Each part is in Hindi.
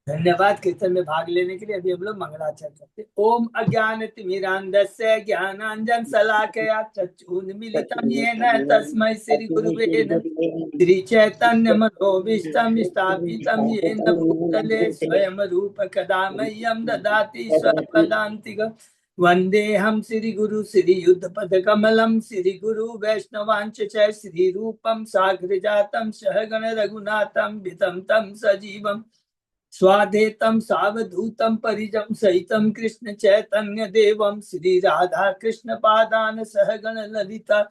धन्यवाद कीर्तन में भाग लेने के लिए। अभी हम लोग मंगलाचरण करते हैं। ओम अज्ञानतिमिरान्धस्य ज्ञानांजन शलाकया चक्षुन्मीलितं येन तस्मै श्री गुरुवे नमः। श्री चैतन्य मनोभीष्टं स्थापितं येन भूतले स्वयं रूप कदा मह्यं ददाति स्वपदान्तिकम्। वंदेहम श्री गुरु श्री युद्ध पद कमलम श्री गुरु वैष्णवांच श्री रूपम साग्र जातम सहगण रघुनाथम वितम तम सजीवम स्वाधेतम सावधूतम परिजम सहितम कृष्ण चैतन्य देवम श्री राधा कृष्ण पादान सहगण ललिता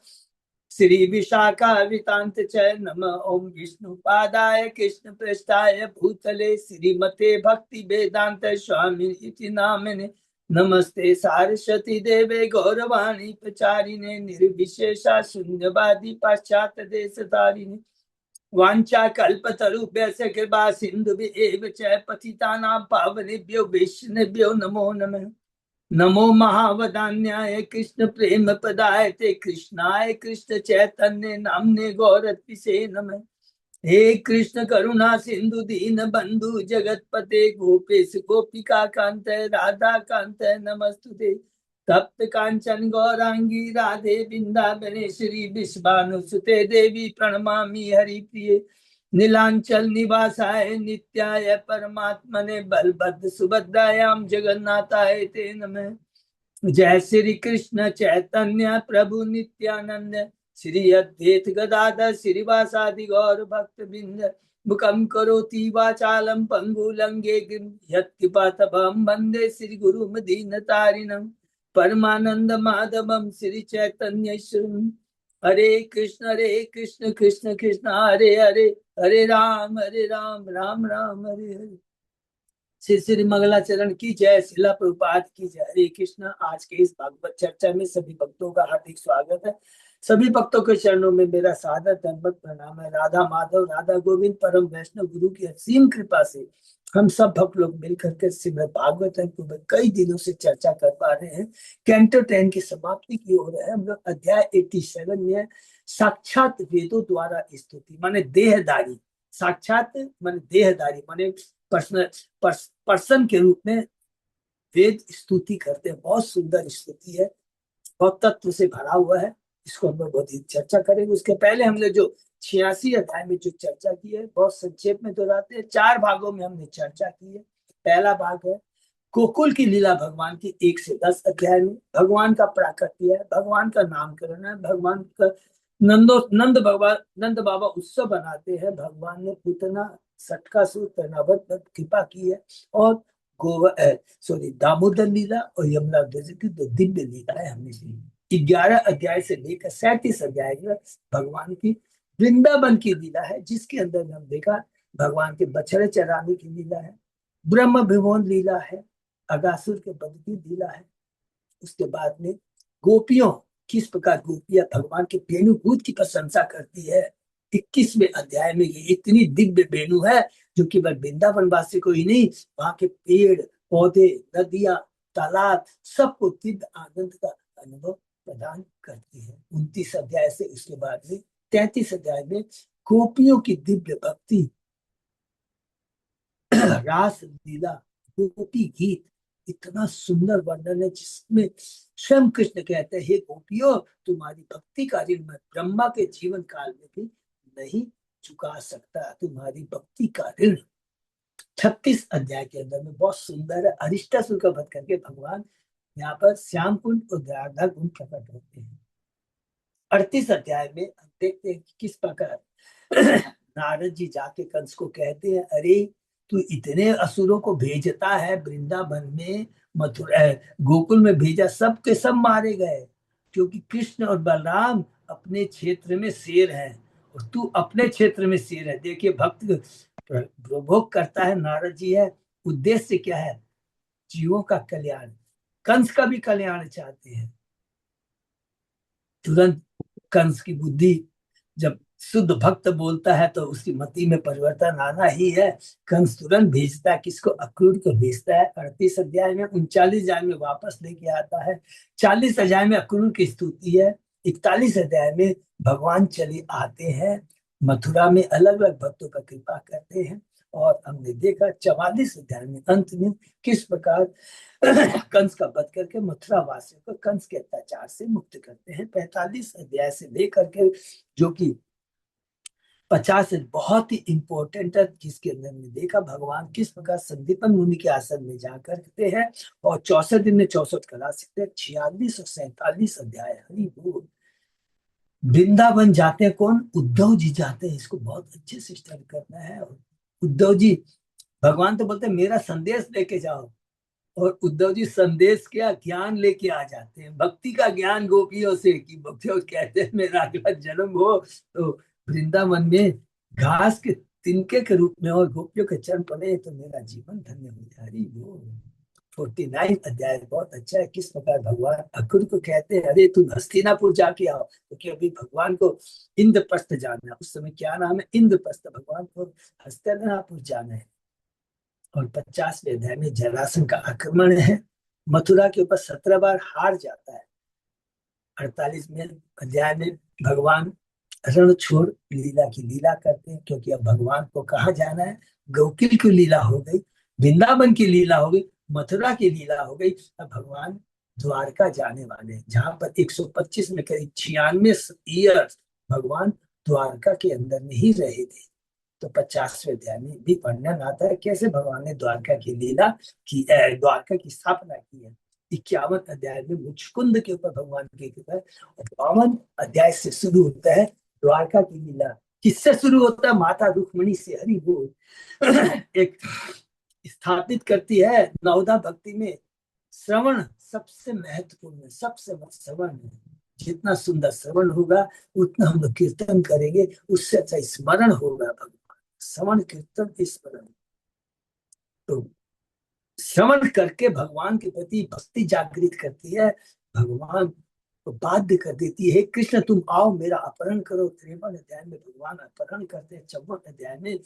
श्री विशाखा वितांत च नम ओम विष्णु पादाय कृष्ण पृष्ठाय भूतले श्रीमते भक्ति वेदांत स्वामी इति नामिने नमस्ते सारस्वती देवे गौरवाणी प्रचारिणे निर्विशेषा शून्यवादी पाश्चात्य देशधारिणे वांछा कल्पतरुभ्यस्य कृपा सिन्धुभ्येव च पतितानां पावनेभ्यो वैष्णवेभ्यो नमो नमः। नमो महावदान्याय कृष्ण प्रेम पदाय ते कृष्णाय कृष्ण चैतन्य नामने गौरत्विषे नमः। हे कृष्ण करुणा सिंधु दीन बंधु जगतपते गोपेश गोपिका कांत राधा कांत नमस्तुते। तप्त कांचन गौरांगी राधे वृंदावनेश्वरी विश्वानुसुते देवी प्रणमामि हरिप्रिये। नीलांचल निवासाय नित्याय परमात्मने बलभद्र सुभद्रायां जगन्नाथाय ते नमः। जय श्री कृष्ण चैतन्य प्रभु नित्यानंद श्री अद्वैत गदाधर श्रीवासादि गौर भक्त बिंद मुखम करोति वाचालम पंगुलंगे यत्कृपातभं वंदे श्री गुरु दीनतारिणं परमानंद माधवम श्री चैतन्येश्वरम्। हरे कृष्ण कृष्ण कृष्ण हरे हरे हरे राम राम राम हरे हरे। श्री श्री मंगलाचरण की जय, शिला प्रभुपाद की जय। हरे कृष्ण। आज के इस भागवत चर्चा में सभी भक्तों का हार्दिक स्वागत है। सभी भक्तों के चरणों में मेरा सादर दंडवत प्रणाम है। राधा माधव राधा गोविंद परम वैष्णव गुरु की असीम कृपा से हम सब भक्त लोग मिलकर के श्रीमद् भागवतम को कई दिनों से चर्चा कर पा रहे हैं। कैंटो 10 की समाप्ति की ओर है। हम लोग अध्याय 87 में साक्षात वेदों द्वारा स्तुति माने देहधारी, साक्षात माने देहधारी माने पर्सन के रूप में वेद स्तुति करते हैं। बहुत सुंदर स्तुति है, बहुत तत्व से भरा हुआ है। इसको हम लोग बहुत ही चर्चा करेंगे। उसके पहले हमने जो 86 अध्याय में जो चर्चा की है बहुत संक्षेप में दोहराते हैं। 4 भागों में हमने चर्चा की है। पहला भाग है गोकुल की लीला भगवान की 1 से 10 अध्याय में। भगवान का प्राकट्य है, भगवान का नामकरण है, भगवान का नंद बाबा उत्सव बनाते हैं। भगवान ने पूतना सटकासुर तनावत पर कृपा की है। और दामोदर लीला और यमुना की दो दिव्य लीलाएं हमने ली। 11 अध्याय से लेकर 37 अध्याय में भगवान की वृंदावन की लीला है, जिसके अंदर हम देखा भगवान के बछड़े चराने की लीला है, ब्रह्म विमोहन लीला है, अगासुर के वध की लीला है। उसके बाद में गोपियों किस प्रकार गोपियां भगवान के वेणुभूत की प्रशंसा करती है। 21वें अध्याय में ये इतनी दिव्य वेणु है जो केवल वृंदावन वासी को ही नहीं, वहां के पेड़ पौधे नदियां तालाब सबको दिव्य आनंद का अनुभव प्रदान करती है। 29 अध्याय से उसके बाद में 33 अध्याय में गोपियों की दिव्य भक्ति, रास लीला, गोपी गीत, इतना सुंदर वर्णन है जिसमें स्वयं कृष्ण कहते हैं हे गोपियों, तुम्हारी भक्ति का ऋण मैं ब्रह्मा के जीवन काल में भी नहीं चुका सकता। तुम्हारी भक्ति का ऋण 36 अध्याय के अंदर में बहुत सुंदर है। अरिष्टासुर का वध करके भगवान यहाँ पर श्याम कुंड और राधा कुंड प्रकट होते हैं। 38 अध्याय में देखते हैं किस प्रकार नारद जी जाके कंस को कहते हैं अरे तू इतने असुरों को भेजता है वृंदावन में, मथुरा गोकुल में भेजा, सब के सब मारे गए क्योंकि कृष्ण और बलराम अपने क्षेत्र में शेर हैं और तू अपने क्षेत्र में शेर है। देखिए भक्त प्रभोग करता है नारद जी है, उद्देश्य क्या है? जीवों का कल्याण, कंस का भी कल्याण चाहते हैं। तुरंत कंस की बुद्धि जब शुद्ध भक्त बोलता है तो उसकी मति में परिवर्तन आना ही है। कंस तुरंत भेजता है, किसको? अक्रूर को भेजता है। 38 अध्याय में 39 अध्याय में वापस लेके आता है। 40 अध्याय में अक्रूर की स्तुति है। 41 अध्याय में भगवान चले आते हैं मथुरा में, अलग अलग भक्तों का कृपा करते हैं और हमने देखा 44 अध्याय में अंत में किस प्रकार कंस का वध करके मथुरा वासियों को कंस के अत्याचार से मुक्त करते हैं। 45 अध्याय से लेकर के जो कि 50 बहुत ही इंपॉर्टेंट है, जिसके अंदर में देखा भगवान किस प्रकार संदीपन मुनि के आसन में जा करते हैं और 64 दिन में 64 कला सीखते हैं। 46 और 47 अध्याय, हरि बोल। वृंदावन जाते हैं कौन? उद्धव जी जाते हैं। इसको बहुत अच्छे से स्टडी करना है। उद्धव जी, भगवान तो बोलते हैं मेरा संदेश लेके जाओ, और उद्धव जी संदेश क्या, ज्ञान लेके आ जाते हैं, भक्ति का ज्ञान गोपियों से, कि भक्तियों कहते हैं मेरा अगला जन्म हो तो वृंदावन में घास के तिनके के रूप में और गोपियों के चरण पड़े तो मेरा जीवन धन्य हो जाए। हरि बोल। 49 अध्याय बहुत अच्छा है, किस प्रकार भगवान अक्रूर को कहते हैं अरे तुम हस्तिनापुर जाके आओ, क्योंकि अभी भगवान को इंद्रप्रस्थ जाना है। उस समय क्या नाम है? इंद्रप्रस्थ। भगवान को हस्तिनापुर जाना है। और 50वें अध्याय में जरासंध का आक्रमण है, मथुरा के ऊपर 17 बार हार जाता है। 48वें अध्याय में भगवान रण छोड़ लीला की लीला करते हैं, क्योंकि अब भगवान को कहाँ जाना है? गोकुल की लीला हो गई, वृंदावन की लीला हो गई, मथुरा की लीला हो गई। अब भगवान द्वारका जाने वाले हैं, जहां पर 125 में करीब 96 ईयर्स भगवान द्वारका के अंदर में ही रहे थे। तो 50वें अध्याय में भी वर्णन आता है कैसे भगवान ने द्वारका की लीला की, द्वारका की स्थापना की है। 51 अध्याय में मुचकुंद के ऊपर भगवान की कृपा है। और 52 अध्याय से शुरू होता है द्वारका की लीला। किससे शुरू होता है? माता रुक्मणी से। हरि बोल। एक स्थापित करती है नवदा भक्ति में श्रवण सबसे महत्वपूर्ण है, सबसे श्रवण है। जितना सुंदर श्रवण होगा उतना हम लोग कीर्तन करेंगे, उससे अच्छा स्मरण होगा। भगवान श्रवण कीर्तन स्मरण, तो श्रवण करके भगवान के प्रति भक्ति जागृत करती है, भगवान को बाध्य कर देती है कृष्ण तुम आओ मेरा अपहरण करो। 53 अध्याय में भगवान अपहरण करते हैं। 54 अध्याय में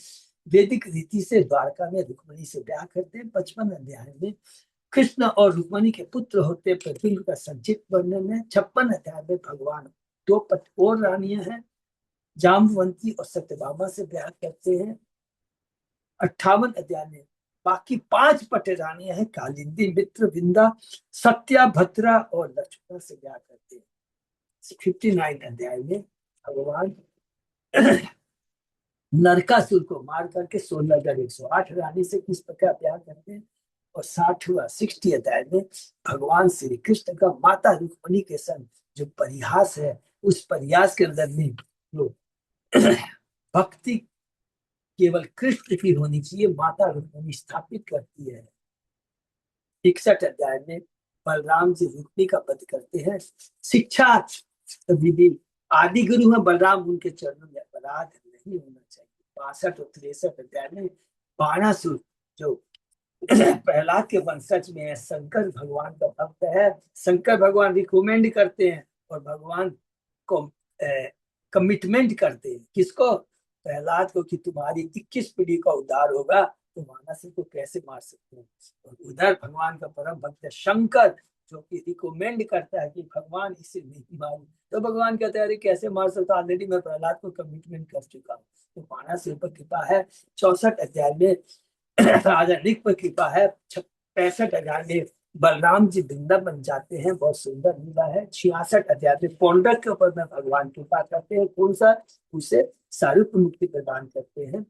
वैदिक रीति से द्वारका में रुक्मणी से ब्याह करते हैं। 55 अध्याय में कृष्ण और रुक्मणी के पुत्र होते पृथ्वी का संक्षिप्त वर्णन है। 56 अध्याय में भगवान 2 और रानियां हैं, जाम्बवंती और सत्यभामा से ब्याह करते हैं। 58 अध्याय में बाकी 5 पटरानियां हैं, कालिंदी, मित्र, विंदा, सत्या, भद्रा और लक्ष्मण से ब्याह करते हैं। 59 अध्याय में भगवान नरकासुर को मार करके 16,108 रानी से किस प्रकार ब्याह करते हैं। और 60 अध्याय में भगवान श्री कृष्ण का माता रुक्मणी के संग जो परिहास है, उस परिहास के अंदर में जो भक्ति केवल कृष्ण की होनी चाहिए, माता रुक्मणी स्थापित करती है। 61 अध्याय में बलराम जी रुक्मणी का वध करते हैं। शिक्षा विधि आदि गुरु है बलराम, उनके चरणों में अपराध नहीं होना चाहिए। 62 और 63 अध्याय में बाणासुर जो प्रहलाद के वंशज में है, शंकर भगवान का भक्त है, शंकर भगवान रिकमेंड करते हैं और भगवान को कमिटमेंट करते हैं किसको? प्रहलाद को, कि तुम्हारी 21 पीढ़ी का उद्धार होगा, तो बाणासुर को कैसे मार सकते हैं। और उधर भगवान का परम भक्त है शंकर, जो कि रिकमेंड करता है कि भगवान इसे नहीं मारे। तो भगवान कहते हैं अरे कैसे मार सकता, ऑलरेडी मैं प्रहलाद को कमिटमेंट कर चुका हूँ। तो बाणासुर पर कृपा है। 64 अध्याय में राजा ऋक पर कृपा है। 65 अध्याय में बलराम जी वृंदावन जाते हैं, बहुत सुंदर लीला है। 66 अध्याय में पौंडक के ऊपर में भगवान कृपा करते हैं, कौन सा? उसे सारूप मुक्ति प्रदान करते हैं।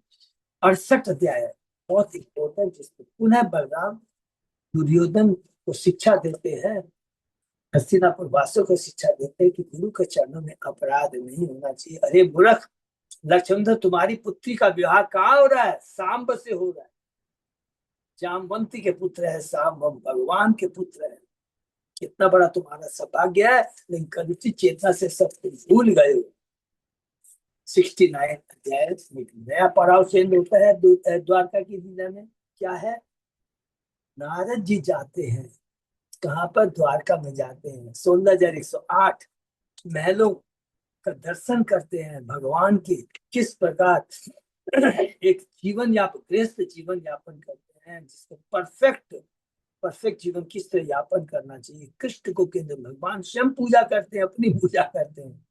68 अध्याय बहुत इंपॉर्टेंट, जिसमें पुनः बलराम दुर्योधन को शिक्षा देते हैं, हस्तिनापुर वासियों को शिक्षा देते हैं कि गुरु के चरणों में अपराध नहीं होना चाहिए। अरे मूर्ख लक्ष्मण, तुम्हारी पुत्री का विवाह कहाँ हो रहा है? सांब से हो रहा है। जामवंती के पुत्र है सांब, भगवान के पुत्र है। कितना बड़ा तुम्हारा सौभाग्य है, लेकिन कलुषित चेतना से सब तुम भूल गए हो। 69 अध्याय नया पड़ाव चेंज होता है द्वारका की लीला में। क्या है? नारद जी जाते हैं, कहाँ पर? द्वारका में जाते हैं। 16,108 महलों का दर्शन करते हैं भगवान के, किस प्रकार एक जीवन यापन, श्रेष्ठ जीवन यापन करते हैं, जिसको परफेक्ट जीवन किस तरह यापन करना चाहिए। कृष्ण को केंद्र, भगवान स्वयं पूजा करते हैं, अपनी पूजा करते हैं।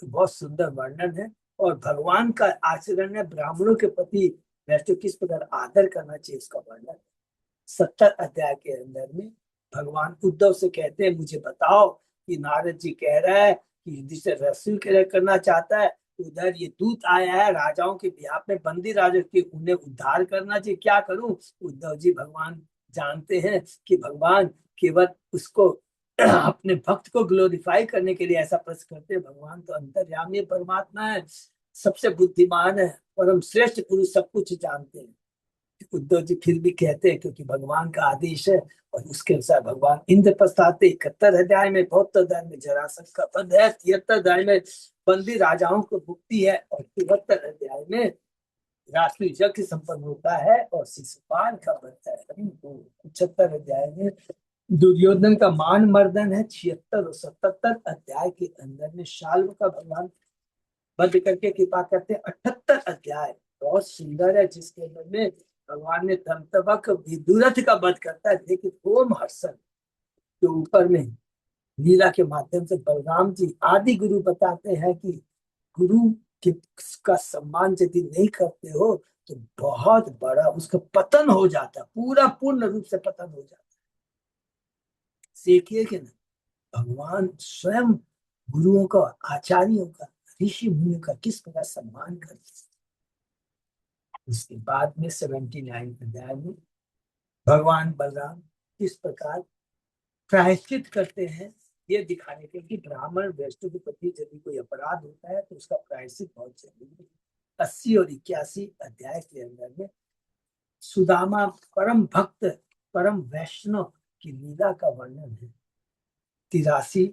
तो बहुत सुंदर वर्णन है। और भगवान का आचरण है ब्राह्मणों के प्रति वैष्णव किस प्रकार आदर करना चाहिए उसका वर्णन 70 अध्याय के अंदर में भगवान उद्धव से कहते हैं, मुझे बताओ कि नारद जी कह रहा है कि युधिष्ठिर रसूल करना चाहता है, उधर ये दूत आया है राजाओं के बिहाफ में, बंदी राजा के, उन्हें उद्धार करना चाहिए, क्या करूं। उद्धव जी भगवान जानते हैं कि भगवान केवल उसको अपने भक्त को ग्लोरीफाई करने के लिए ऐसा प्रश्न करते हैं। भगवान तो अंतर्यामी परमात्मा है, सबसे बुद्धिमान है, परम श्रेष्ठ पुरुष, सब कुछ जानते हैं। उद्धव जी फिर भी कहते हैं क्योंकि भगवान का आदेश है, और उसके अनुसार भगवान इंद्रप्रस्थ आते 71 अध्याय में, 72 अध्याय में जरासंध का वध है, 73 अध्याय में बंदी राजाओं को मुक्ति है, और 74 अध्याय में राष्ट्रीय यज्ञ संपन्न होता है और शिशुपाल का वध है। 75 अध्याय में दुर्योधन का मान मर्दन है। 76 और 77 अध्याय के अंदर में शाल्व का भगवान वध करके कृपा करते हैं। 78 अध्याय बहुत सुंदर है, जिसके अंदर में भगवान ने दंतवक्र विदुरथ का वध करता है। लेकिन ओम हर्षण के ऊपर में लीला के माध्यम से बलराम जी आदि गुरु बताते हैं कि गुरु के का सम्मान यदि नहीं करते हो तो बहुत बड़ा उसका पतन हो जाता है, पूरा पूर्ण रूप से पतन हो जाता है। सीखिए कि ना भगवान स्वयं गुरुओं का, आचार्यों का, ऋषि मुनियों का किस प्रकार सम्मान करते हैं। उसके बाद में 79 अध्याय में भगवान बलराम किस प्रकार प्रायश्चित करते हैं, ये दिखाने के लिए ब्राह्मण वैष्णव के प्रति यदि कोई अपराध होता है तो उसका प्रायश्चित बहुत जरूरी है। 80 और 81 अध्याय के अंदर में सुदामा परम भक्त, परम वैष्णव की लीला का वर्णन है। 82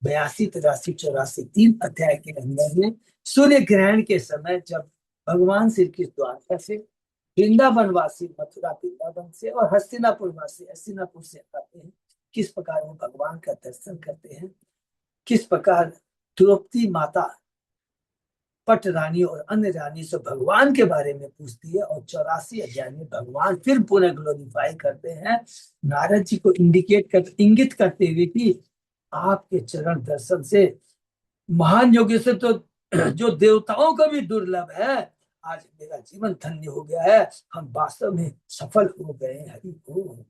83 84 3 अध्याय के अंदर में सूर्य ग्रहण के समय जब भगवान श्री कृष्ण द्वारका से, वृंदावन वासी मथुरा वृंदावन से और हस्तिनापुर वासी हस्तिनापुर से आते हैं, किस प्रकार वो भगवान का दर्शन करते हैं, किस प्रकार द्रौपदी माता पट रानी और अन्य रानी से भगवान के बारे में पूछती है। और 84 अध्याय में भगवान फिर पुनः ग्लोरीफाई करते हैं, नारद जी को इंगित करते हुए कि आपके चरण दर्शन से महान योगी से तो जो देवताओं का भी दुर्लभ है, आज मेरा जीवन धन्य हो गया है, हम वास्तव में सफल हो गए हैं। हरि बोल।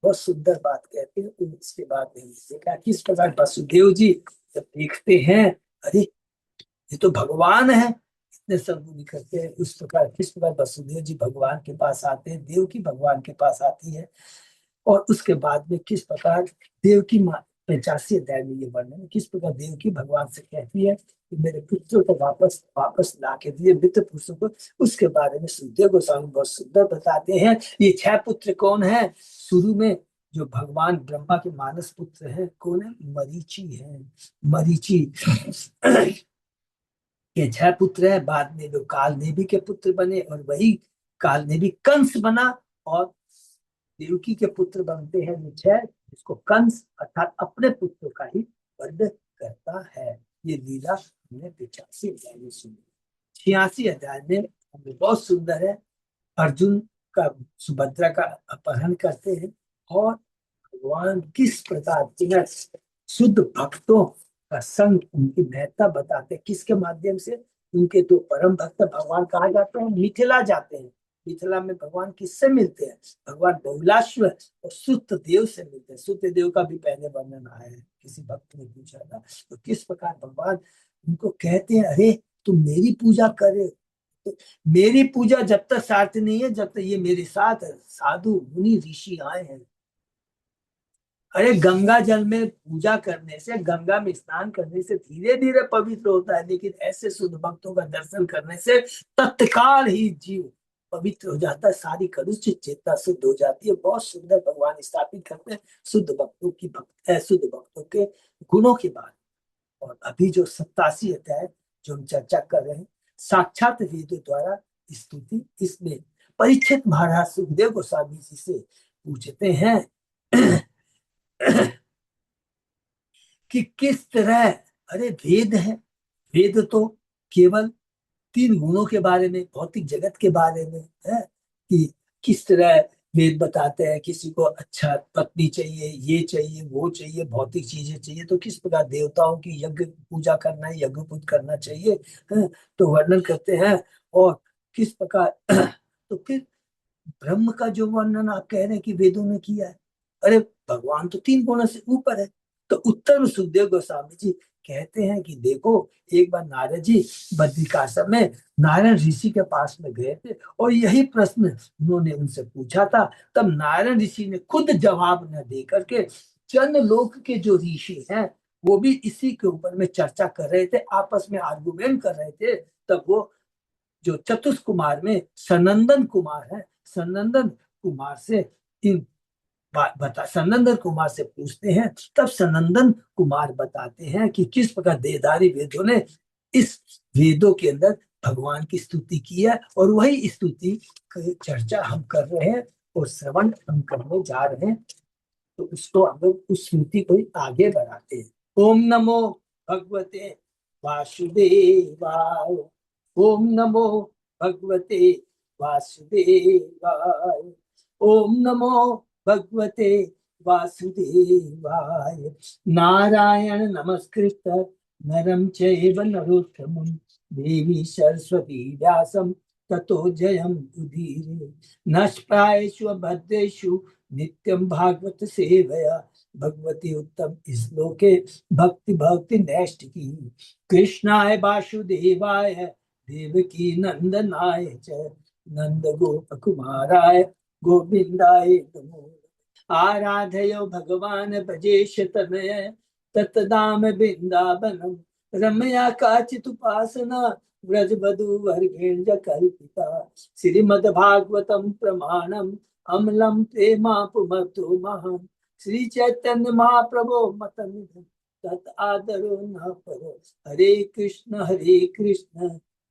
बहुत सुंदर बात कहते हैं। इसके बाद में देखा किस प्रकार वसुदेव जी जब देखते हैं, अरे ये तो भगवान है, इतने सद्गुणी करते हैं, उस प्रकार किस प्रकार वसुदेव जी भगवान के पास आते हैं, देव की भगवान के पास आती है। और उसके बाद में किस प्रकार देव की माँ 85 अध्याय में ये वर्णन है, किस प्रकार देव की भगवान से कहती है कि मेरे पुत्रों को वापस वापस ला के दिए, मित्र पुरुषों को। उसके बारे में सुखदेव गोस्वामी बहुत सुंदर बताते हैं। ये 6 पुत्र कौन है, शुरू में जो भगवान ब्रह्मा के मानस पुत्र हैं, कौन है, मरीचि है। मरीचि के 6 पुत्र है, बाद में जो काल नेमी के पुत्र बने, और वही काल नेमी कंस बना, और देवकी के पुत्र बनते हैं निश्चय, जिसको कंस अर्थात अपने पुत्र का ही वध करता है। ये लीला हमने 85 अध्याय में सुनी। 86 अध्याय में हमें बहुत सुंदर है, अर्जुन का सुभद्रा का अपहरण करते हैं, और भगवान किस प्रकार शुद्ध भक्तों का संग, उनकी महत्ता बताते हैं। किसके माध्यम से, उनके तो परम भक्त भगवान कहा जाते हैं, मिथिला जाते हैं। मिथिला में भगवान किससे मिलते हैं, भगवान बहुलाश्व और सुत देव से मिलते हैं। सुत देव का भी पहले वर्णन आया है, किसी भक्त ने पूछा था। तो किस प्रकार भगवान उनको कहते हैं, अरे तुम मेरी पूजा करे, तो मेरी पूजा जब तक सार्थ नहीं है, जब तक ये मेरे साथ साधु मुनि ऋषि आए हैं। अरे गंगा जल में पूजा करने से, गंगा में स्नान करने से धीरे धीरे पवित्र होता है, लेकिन ऐसे शुद्ध भक्तों का दर्शन करने से तत्काल ही जीव पवित्र हो जाता है, सारी कलुषित चेतना शुद्ध हो जाती है। बहुत सुंदर भगवान स्थापित करते हैं शुद्ध भक्तों की शुद्ध भक्तों के गुणों के बारे में। और अभी जो 87 अध्याय जो हम चर्चा कर रहे हैं, साक्षात वेदों द्वारा स्तुति, इसमें परीक्षित महाराज सुखदेव गोस्वामी जी से पूछते हैं कि किस तरह, अरे वेद है, वेद तो केवल 3 गुणों के बारे में, भौतिक जगत के बारे में है, कि किस तरह वेद बताते हैं किसी को अच्छा पत्नी चाहिए, ये चाहिए, वो चाहिए, भौतिक चीजें चाहिए, तो किस प्रकार देवताओं की यज्ञ पूजा करना है, यज्ञ पूज करना चाहिए है? तो वर्णन करते हैं। और किस प्रकार तो फिर ब्रह्म का जो वर्णन आप कह रहे हैं कि वेदों ने किया है, अरे भगवान तो 3 गुणों से ऊपर है। तो उत्तर में सुखदेव गोस्वामी जी कहते हैं कि देखो, एक बार नारद जी बद्रिकाश्रम में नारायण ऋषि के पास में गए थे और यही प्रश्न उन्होंने उनसे पूछा था। तब नारायण ऋषि ने खुद जवाब न दे करके जन लोक के जो ऋषि हैं वो भी इसी के ऊपर में चर्चा कर रहे थे, आपस में आर्गुमेंट कर रहे थे। तब वो जो चतुष कुमार में सनंदन कुमार है, सनंदन कुमार से इन बता सनंदन कुमार से पूछते हैं। तब सनंदन कुमार बताते हैं कि किस प्रकार देहधारी वेदों ने इस वेदों के अंदर भगवान की स्तुति की है, और वही स्तुति की चर्चा हम कर रहे हैं और श्रवण हम करने जा रहे हैं। तो उसको हम लोग उस स्मृति को ही आगे बढ़ाते हैं। ओम नमो भगवते वासुदेवाय। ओम नमो भगवते वासुदेवाय। ओम नमो भगवते वासुदेवाय। नारायण नमस्कृत नरम चैव नरोत्तमं देवी सरस्वती व्यासं ततो जयं उदीरये। नष्प्रायेषु भद्रेषु नित्यं भागवत सेवया भगवती उत्तम श्लोके भक्ति भक्ति नैष्ठिकी। कृष्णाय वासुदेवाय देवकी नंदनाय च नंद गोप कुमाराय गोविंदाय नमो। आराधयो भगवान भजेश तनय तत्दाम बिंदावनम रमया काचित उपासना व्रजवधु वर्गेण कल्पिता। श्रीमद्भागवतम प्रमाणम अमलम प्रेमापुमतो महम श्री चैतन्य महाप्रभो मतमिदं तत् आदरो न परो। हरे कृष्ण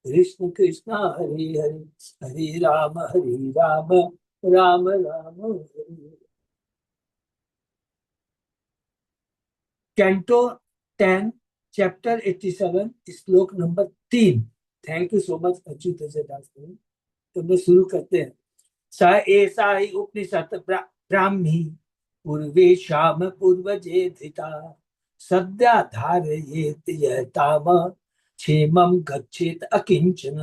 कृष्ण कृष्ण हरे हरे हरे राम राम राम हरे। कैंटो 10 चैप्टर 87 श्लोक number 3। Thank you so much Achyut Das. तो मैं शुरू करते हैं। स एषा हि उपनिषत् ब्राह्मी पूर्वे शाम पूर्वजे धृता सद्या धारयेत यताम क्षेमं गच्छेत अकिंचन।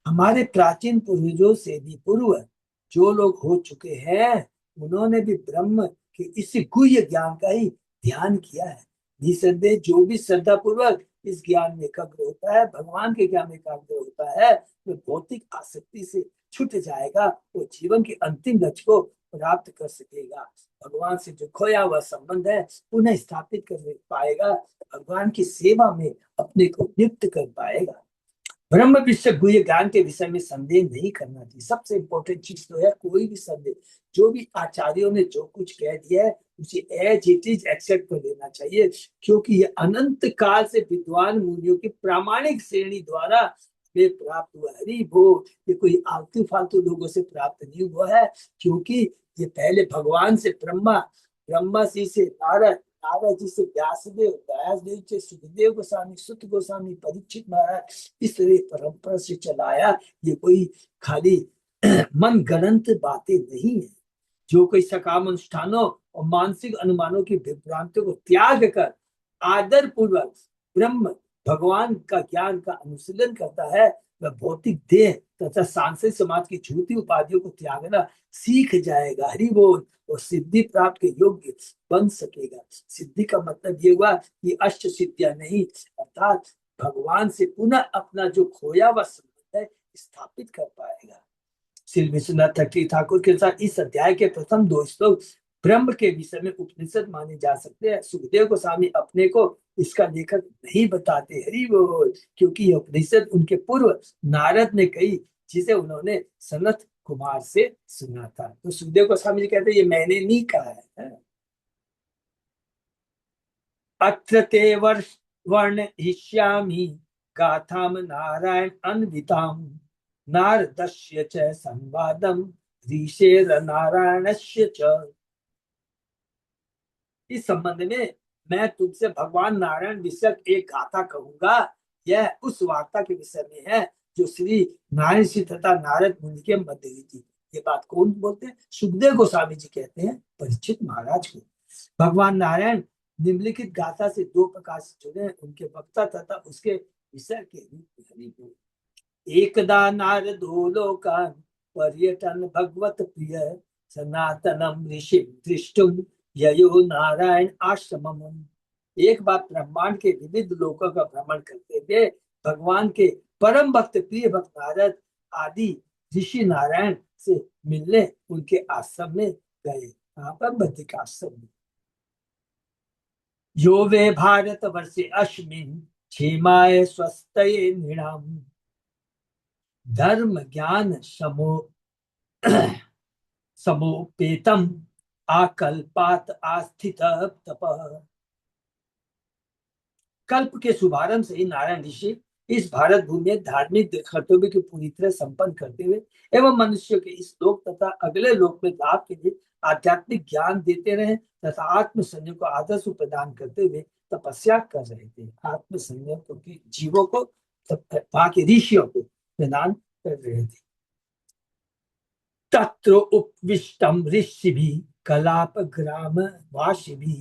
हमारे प्राचीन पूर्वजों से भी पूर्व जो लोग हो चुके हैं उन्होंने भी ब्रह्म के इस गुह्य ज्ञान का ही ध्यान किया है। निसंदेह जो भी श्रद्धा पूर्वक इस ज्ञान में एकाग्र होता है, भगवान के ज्ञान में एकाग्र होता है, वो भौतिक आसक्ति से छूट जाएगा, वो जीवन के अंतिम लक्ष्य को प्राप्त कर सकेगा। भगवान से जो खोया हुआ संबंध है पुनः स्थापित कर पाएगा, भगवान की सेवा में अपने को नियुक्त कर पाएगा। ब्रह्म विषय गुह्य ज्ञान के विषय में संदेह नहीं करना चाहिए। सबसे इंपॉर्टेंट चीज तो है कोई भी संदेह, जो भी आचार्यों ने जो कुछ कह दिया है उसे एज इट इज एक्सेप्ट कर लेना चाहिए, क्योंकि ये अनंत काल से विद्वान मुनियों की प्रामाणिक श्रेणी द्वारा वे प्राप्त हुआ। हरि बोल। ये कोई आलतू फालतू लोगों से प्राप्त नहीं हुआ है, क्योंकि ये पहले भगवान से ब्रह्मा, ब्रह्मा जी से नारद, नारद जी से व्यासदेव, व्यासदेव से सुखदेव गोस्वामी, सुत गोस्वामी, परीक्षित महाराज, इस तरह परंपरा से चलाया। ये कोई खाली मन गणंत बातें नहीं है। जो कोई सकाम अनुष्ठानों और मानसिक अनुमानों की विभ्रांतियों को त्याग कर आदर पूर्वक ब्रह्म भगवान का ज्ञान का अनुशीलन करता है, वह भौतिक देह तथा सांसारिक समाज की झूठी उपाधियों को त्यागना सीख जाएगा। हरि बोल। और सिद्धि प्राप्त के योग्य बन सकेगा। सिद्धि का मतलब ये हुआ कि अष्ट सिद्धियां नहीं, अर्थात भगवान से पुनः अपना जो खोया हुआ संबंध है स्थापित कर पाएगा। श्री विश्वनाथ ठक्करी ठाकुर के अनुसार इस अध्याय के प्रथम 2 श्लोक ब्रह्म के विषय में उपनिषद माने जा सकते हैं। सुखदेव गोस्वामी अपने को इसका लेखक नहीं बताते, हरि बोल, क्योंकि यह उपनिषद उनके पूर्व नारद ने कही, जिसे उन्होंने सनत कुमार से सुना था। तो सुखदेव गोस्वामी जी कहते ये मैंने नहीं कहा है। अत्र ते वर्ण हिष्यामि गाथाम नारायण अन्विताम नारदस्य च संवादम ऋषेर नारायणस्य च। इस संबंध में मैं तुमसे भगवान नारायण विषयक एक गाथा कहूंगा। यह उस वार्ता के विषय में है जो श्री नारायण जी तथा नारद मुनि के मध्य हुई थी। ये बात कौन बोलते हैं? सुखदेव गोस्वामी जी कहते हैं परीक्षित महाराज को। भगवान नारायण निम्नलिखित गाथा से 2 प्रकार से जुड़े, उनके वक्ता तथा उसके विषय के रूप में। एकदा नारदो लोकान् पर्यटन भगवत प्रिय सनातनम ऋषि दृष्टुम ययो नारायण आश्रमम। एक बार ब्रह्मांड के विविध लोकों का भ्रमण करते हुए भगवान के परम भक्त प्रिय भक्त नारद आदि ऋषि नारायण से मिलने उनके आश्रम में गए। कहाँ पर? बद्रिका आश्रम में। यो वे भारत वर्षे अस्मिन् क्षेमाय स्वस्तये नृणाम धर्म ज्ञान समोपेतम आकल्पात आस्थित तपः। कल्प के शुभारंभ से ही नारायण ऋषि इस भारत भूमि में धार्मिक कर्तव्य की पूरी तरह संपन्न करते हुए एवं मनुष्यों के इस लोक तथा अगले लोक में लाभ के लिए आध्यात्मिक ज्ञान देते रहे तथा आत्म संयम को आदर्श प्रदान करते हुए तपस्या कर रहे थे। आत्म संयम को जीवों को वहां के ऋषियों को प्रदान कर रहे थे। तत्र उपविष्टम ऋषि भी कलाप ग्राम वासी भी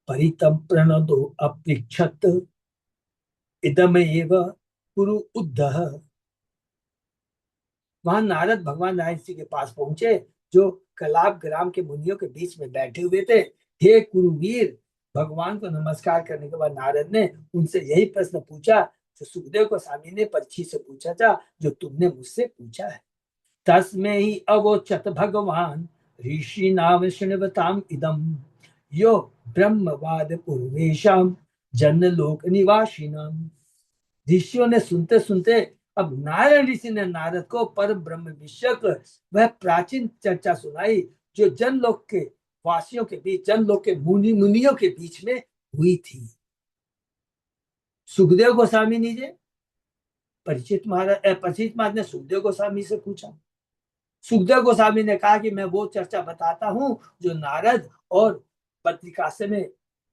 परितम प्रणदो अपृक्षत इदमेव कुरु उद्धः। वहां नारद भगवान नारायण जी के पास पहुंचे जो कलाप ग्राम के मुनियों के बीच में बैठे हुए थे। हे कुरुवीर, भगवान को नमस्कार करने के बाद नारद ने उनसे यही प्रश्न पूछा जो सुखदेव गोस्वामी ने परीक्षित से पूछा था, जो तुमने मुझसे पूछा है। तस्मै ही अवोचत भगवान ऋषि नाम शृण्वताम इदम यो ब्रह्मवाद पूर्वेशम जन लोक निवासिनम। ऋषियों ने सुनते सुनते अब नारायण ऋषि ने नारद को पर ब्रह्म विषयक वह प्राचीन चर्चा सुनाई जो जनलोक के वासियों के बीच, जनलोक के मुनियों के बीच में हुई थी। सुखदेव गोस्वामी ने परीक्षित महाराज ने सुखदेव गोस्वामी से पूछा। सुखदेव गोस्वामी ने कहा कि मैं वो चर्चा बताता हूं जो नारद और बद्रिकाश्रम में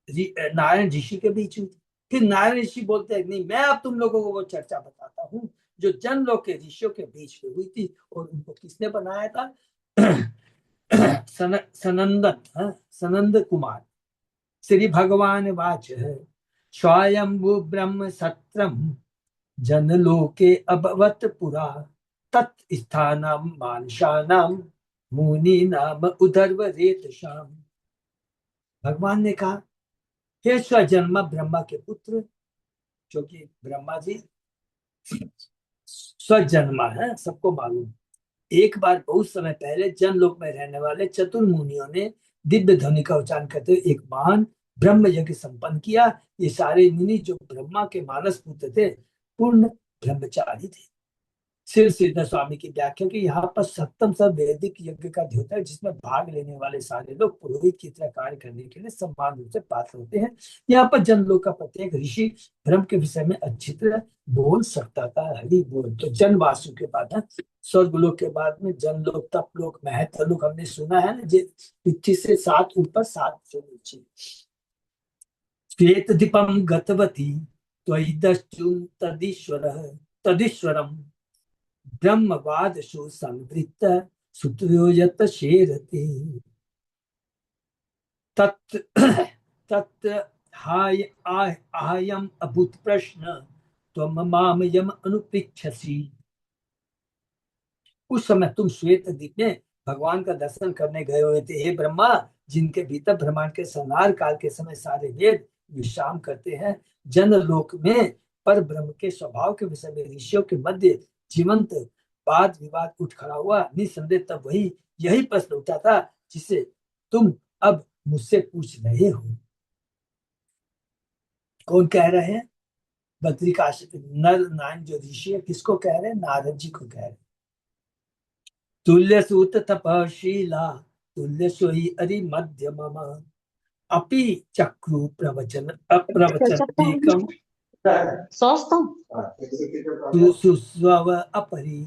नारायण ऋषि के बीच हुई थी। फिर नारायण ऋषि बोलते हैं, नहीं, मैं अब तुम लोगों को वो चर्चा बताता हूँ जो जन लोग के ऋषियों के बीच में हुई थी। और उनको किसने बनाया था? सनंद कुमार। श्री भगवान वाच है स्वयंभू ब्रह्म सत्रम जनलोके अभवत पुरा तत् स्थानम मानसानाम मुनि नाम उधर्व रेत शाम। भगवान ने कहा, हे स्वजन्म ब्रह्मा के पुत्र, जो कि ब्रह्मा जी स्वजन्मा है, सबको मालूम। एक बार बहुत समय पहले जनलोक में रहने वाले चतुर मुनियों ने दिव्य ध्वनि का उच्चारण करते हुए एक महान ब्रह्म यज्ञ संपन्न किया। ये सारे मुनि जो ब्रह्मा के मानस पुत्र थे, पूर्ण ब्रह्मचारी थे। श्री श्रीधर स्वामी की व्याख्या की यहाँ पर सप्तम सब वैदिक यज्ञ का द्योतक है, जिसमें भाग लेने वाले सारे लोग पुरोहित की तरह कार्य करने के लिए समान रूप से पात्र होते हैं। यहाँ पर जनलोक का प्रत्येक ऋषि ब्रह्म के विषय में अच्छी तरह बोल सकता था। हरि बोल। तो जनवासु के बाद स्वर्गलोक के बाद में जनलोक, तपलोक, महतलोक हमने सुना है ना, पृथ्वी से 7 ऊपर 7 से नीचे। श्वेत दीपम गतवती त्वयि तदीश्वरम ब्रह्मवाद शो संवृत्त सुत्रोयत शेरते तत् हायम अभूत प्रश्न त्वम माम यम अनुपृच्छसि। उस समय तुम श्वेत द्वीप में भगवान का दर्शन करने गए हुए थे, हे ब्रह्मा, जिनके भीतर ब्रह्मांड के संहार काल के समय सारे वेद विश्राम करते हैं। जनलोक में पर ब्रह्म के स्वभाव के विषय में ऋषियों के मध्य जीवंत वाद विवाद उठ खड़ा हुआ। निसंदेह तब वही यही प्रश्न उठा था जिसे तुम अब मुझसे पूछ रहे हो। कौन कह रहे हैं? बद्रिकाश्रम नर नारायण जो ऋषि है, किसको कह रहे हैं? नारद जी को कह रहे हैं। तुल्य सूत तपशीला तुल्य सोई अरि मध्य मम अपि चक्रु प्रवचन अप्रवचन एकम सुस्वव अपरि।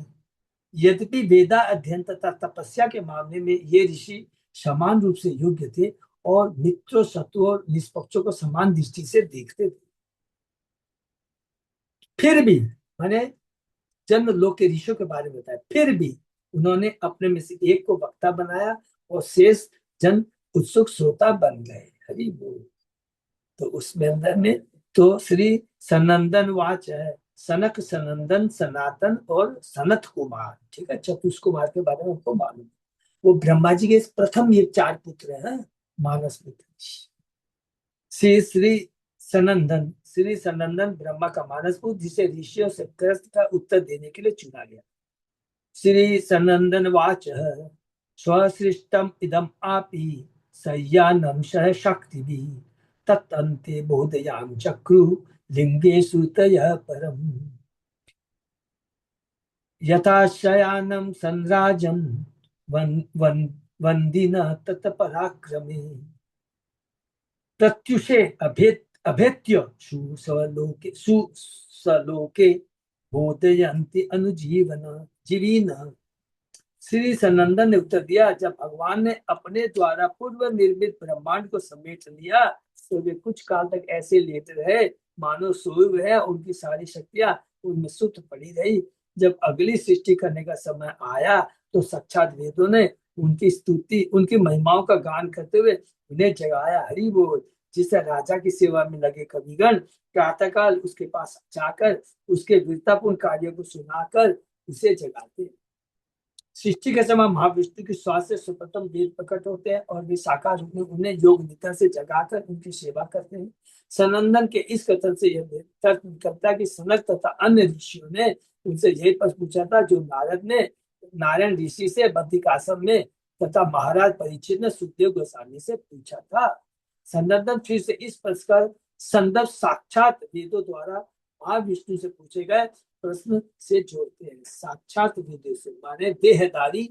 यद्यपि वेदा अध्ययन तथा तपस्या के मामले में ये ऋषि समान रूप से योग्य थे और मित्रों, शत्रुओं और निष्पक्षों को समान दृष्टि से देखते थे, फिर भी मैंने जन्म लोक के ऋषियों के बारे में बताया, फिर भी उन्होंने अपने में से एक को वक्ता बनाया और शेष जन उत्सुक श्रोता बन गए। हरि बोल। तो उसमें अंदर में तो श्री सनंदन वाच है सनक, सनंदन, सनातन और सनत कुमार। ठीक है, चतुष कुमार के बारे में हमको मालूम। वो ब्रह्मा जी के प्रथम ये 4 पुत्र हैं, मानस पुत्र। श्री श्री सनंदन, श्री सनंदन ब्रह्मा का मानस पुत्र, जिसे ऋषियों से प्रश्न का उत्तर देने के लिए चुना गया। श्री सनंदन वाच, स्वसृष्टम इदम आपि सय्यानम सह शक्ति भी तत्अन्ते बोधयाम चक्रु लिंगेषु तयः परम यथा शयानम संराजम वन वन वंदिन तत्पराक्रमे प्रत्युषे अभेत्य सुसलोके बोधयन्ति अनुजीवन जीवीन। श्री सनंदन ने उत्तर दिया, जब भगवान ने अपने द्वारा पूर्व निर्मित ब्रह्मांड को समेट लिया तो वे कुछ काल तक ऐसे लेटे रहे मानो सोए हुए हैं। उनकी सारी शक्तियां उनमें सुप्त पड़ी रही। जब अगली सृष्टि करने का समय आया तो साक्षात वेदों ने उनकी स्तुति, उनकी महिमाओं का गान करते हुए उन्हें जगाया। हरि बोल। जिसे राजा की सेवा में लगे कविगण प्रातःकाल उसके पास जाकर उसके वीरतापूर्ण कार्यों को सुनाकर उसे जगाते। सृष्टि के समय महाविष्णु की श्वास से सर्वप्रथम वेद प्रकट होते हैं और वे साकार रूप में उन्हें योग निद्रा से जगाकर उनकी सेवा करते हैं। सनंदन के इस कथन से यह तर्क निकलता है कि सनक तथा अन्य ऋषियों ने उनसे यही प्रश्न पूछा था जो नारद ने नारायण ऋषि से बद्रिकाश्रम में तथा महाराज परीक्षित ने सुखदेव गोस्वामी से पूछा था। सनंदन फिर से इस प्रश्न का संदर्भ साक्षात वेदों द्वारा महाविष्णु से पूछे गए प्रश्न से जोड़ते हैं। साक्षात वेदों से माने देहधारी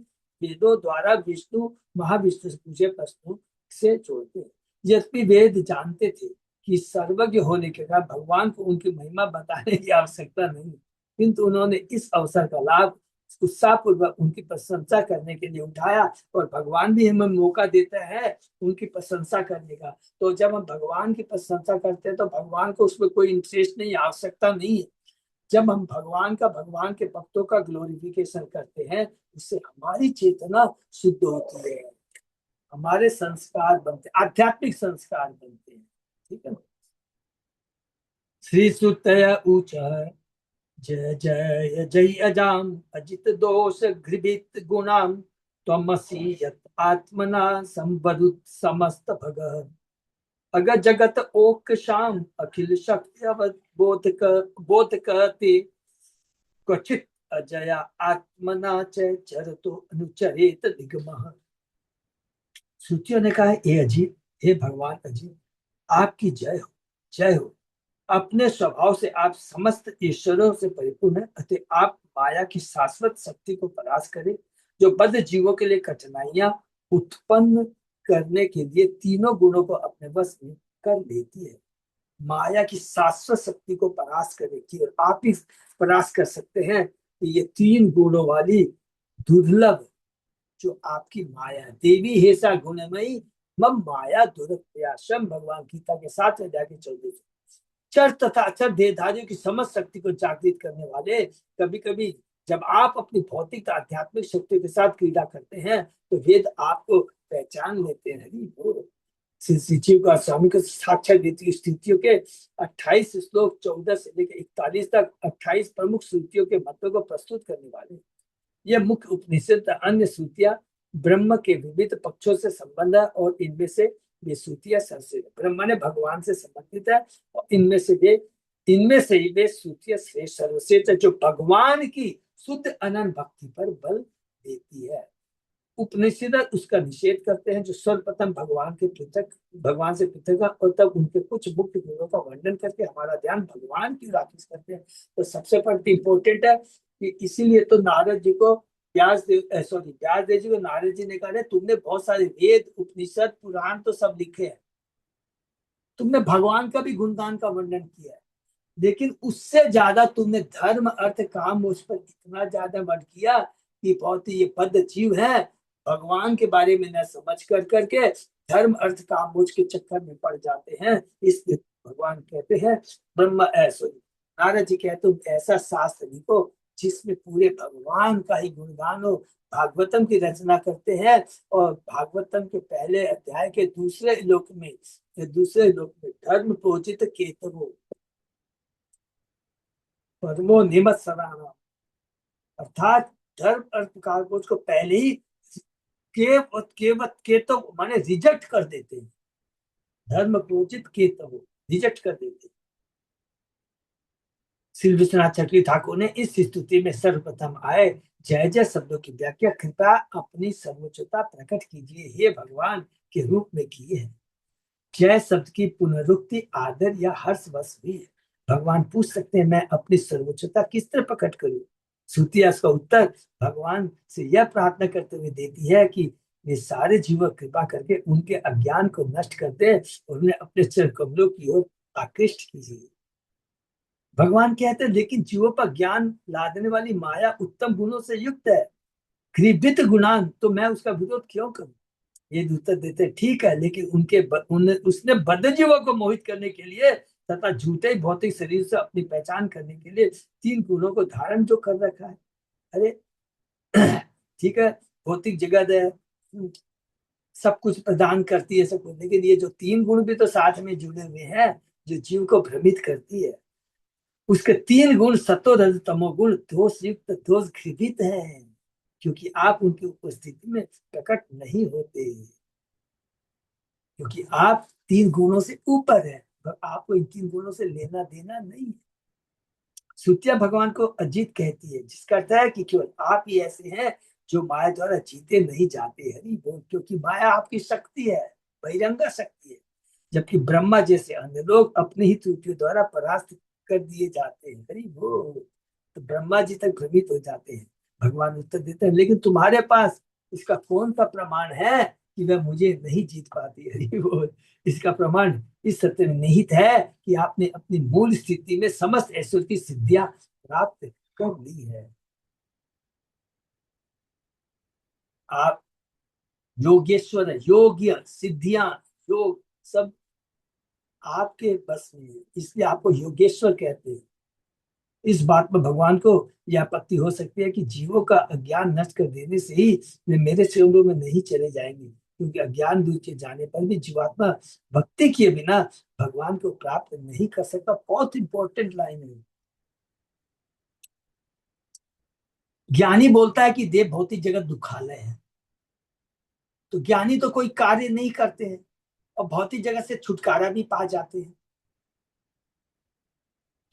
वेदों द्वारा विष्णु महाविष्णु से पूछे प्रश्नों से जोड़ते हैं। यद्यपि वेद जानते थे कि सर्वज्ञ होने के कारण भगवान को उनकी महिमा बताने की आवश्यकता नहीं, किंतु उन्होंने इस अवसर का लाभ उत्साहपूर्वक उनकी प्रशंसा करने के लिए उठाया। और भगवान भी हमें मौका देता है उनकी प्रशंसा करने का। तो जब हम भगवान की प्रशंसा करते हैं तो भगवान को उसमें कोई इंटरेस्ट नहीं, आवश्यकता नहीं है। जब हम भगवान के भक्तों का ग्लोरिफिकेशन करते हैं उससे हमारी चेतना शुद्ध होती है, हमारे संस्कार बनते, आध्यात्मिक संस्कार बनते हैं। ठीक है। श्री सुतय ऊच, जय जय जय अजाम अजित दोष घृभित गुणाम त्वमसि यत् आत्मना संवदुत समस्त भग अग जगत ओक शाम अखिल शक्ति बोध कहते क्वचित अजया आत्मना चरतो अनुचरेत दिगमः। श्रुतियों ने कहा, हे अजीब, हे भगवान अजीब, आपकी जय हो, जय हो। अपने स्वभाव से आप समस्त ईश्वरों से परिपूर्ण है, अतः आप माया की शाश्वत शक्ति को परास्त करें जो बद्ध जीवों के लिए कठिनाइयां उत्पन्न करने के लिए तीनों गुणों को अपने वश में कर लेती है। माया की शाश्वत शक्ति को परास्त करने की, और आप ही परास्त कर सकते हैं कि ये 3 गुणों वाली दुर्लभ जो आपकी माया, देवी हेसा गुणमयी मम माया दुरत्याशम, भगवान गीता के 7 अध्याय के 14 चर तथा अचर देहधारियों की समस्त शक्ति को जागृत करने वाले। कभी कभी जब आप अपनी भौतिक आध्यात्मिक शक्ति के साथ क्रीड़ा करते हैं तो वेद आपको पहचान लेते हैं। शिव का स्वामी को साक्षात देती स्थितियों के 28 श्लोक 14 से लेकर 41 तक 28 प्रमुख श्रुतियों के मतों को प्रस्तुत करने वाले यह मुख्य उपनिषद अन्य श्रुतियां ब्रह्म के विविध पक्षों से संबंध है और इनमें से ये श्रुतियां सर्वश्रेष्ठ ब्रह्म ने भगवान से संबंधित है और इनमें से ही वे श्रुतियां श्रेष्ठ सर्वश्रेष्ठ जो भगवान की शुद्ध अनंत भक्ति पर बल देती है। उपनिषद उसका निषेध करते हैं जो सर्वप्रथम भगवान से पृथक है और तब उनके कुछ मुख्य गुणों का वर्णन करके हमारा ध्यान भगवान की ओर आकृष्ट करते हैं। तो सबसे पहले इंपॉर्टेंट है कि इसीलिए तो नारद जी को व्यास देव जी को नारद जी ने कहा तुमने बहुत सारे वेद उपनिषद पुराण तो सब लिखे हैं, तुमने भगवान का भी गुणगान का वर्णन किया है, लेकिन उससे ज्यादा तुमने धर्म अर्थ काम मुझ पर इतना ज्यादा वर्णन किया कि बहुत ही ये बद्ध जीव है, भगवान के बारे में न समझ कर करके धर्म अर्थ काम मुझ के चक्कर में पड़ जाते हैं। इसलिए भगवान कहते हैं ब्रह्म ऐसा, नारद जी कहते हैं ऐसा शास्त्र लिखो जिसमें पूरे भगवान का ही गुणगान हो। भागवतम की रचना करते हैं और भागवतम के पहले अध्याय के दूसरे लोक में धर्म प्रोजित केतवो, परमो निमत सदाना, अर्थात धर्म अर्थ काल को उसको पहले ही के तो माने रिजेक्ट कर देते हैं, धर्म प्रोचित के तो रिजेक्ट कर देते हैं। श्री विश्वनाथ चक्रवर्ती ठाकुर ने इस स्तुति में सर्वप्रथम आए जय जय शब्दों की व्याख्या कृपया अपनी सर्वोच्चता प्रकट कीजिए हे भगवान के रूप में की है। जय शब्द की पुनरुक्ति आदर या हर्षवश हुई है। भगवान पूछ सकते हैं मैं अपनी सर्वोच्चता किस तरह प्रकट करूं। श्रुति इसका उत्तर भगवान से यह प्रार्थना करते हुए देती है कि वे सारे जीवों कृपा करके उनके अज्ञान को नष्ट कर दे और उन्हें अपने चरण कमलों की ओर आकृष्ट कीजिए। भगवान कहते हैं लेकिन जीवों पर ज्ञान लादने वाली माया उत्तम गुणों से युक्त है, कृपित गुणान, तो मैं उसका विरोध क्यों करूं। ये उत्तर देते ठीक है, लेकिन उसने बद्ध जीवों को मोहित करने के लिए तथा झूठे भौतिक शरीर से अपनी पहचान करने के लिए 3 गुणों को धारण जो कर रखा है। अरे ठीक है, भौतिक जगत है, सब कुछ प्रदान करती है सब कुछ, लेकिन ये जो 3 गुण भी तो साथ में जुड़े हुए हैं जो जीव को भ्रमित करती है। उसके 3 गुण सतो रज तमो गुण दोष युक्त दोष घृवित है, क्योंकि आप उनकी उपस्थिति में प्रकट नहीं होते, क्योंकि आप 3 गुणों से ऊपर है, पर आपको इन 3 गुणों से लेना देना नहीं है। श्रुतियां भगवान को अजीत कहती है, जिसका अर्थ है कि केवल आप ही ऐसे हैं जो माया द्वारा जीते नहीं जाते। हरि बोल, क्योंकि माया आपकी शक्ति है, बहिरंगा शक्ति है, जबकि ब्रह्मा जैसे अन्य लोग अपने ही त्रुटियों द्वारा परास्त कर दिए जाते हैं। हरि बोल, तो ब्रह्मा जी तक भ्रमित हो जाते हैं। भगवान उत्तर देते हैं लेकिन तुम्हारे पास इसका कौन सा प्रमाण है कि वह मुझे नहीं जीत पाती। हरि बोल, इसका प्रमाण इस सत्य में निहित है कि आपने अपनी मूल स्थिति में समस्त ऐश्वर्य की सिद्धियां प्राप्त कर ली है। आप योगेश्वर है, योग्य सिद्धियां योग सब आपके बस में है, इसलिए आपको योगेश्वर कहते हैं। इस बात में भगवान को यह आपत्ति हो सकती है कि जीवों का अज्ञान नष्ट कर देने से ही वे मेरे चरणों में नहीं चले जाएंगे, क्योंकि अज्ञान दूर किए जाने पर भी जीवात्मा भक्ति किए बिना भगवान को प्राप्त नहीं कर सकता। बहुत इंपॉर्टेंट लाइन है। ज्ञानी बोलता है कि देव भौतिक जगत दुखालय है, तो ज्ञानी तो कोई कार्य नहीं करते हैं और भौतिक जगत से छुटकारा भी पा जाते हैं।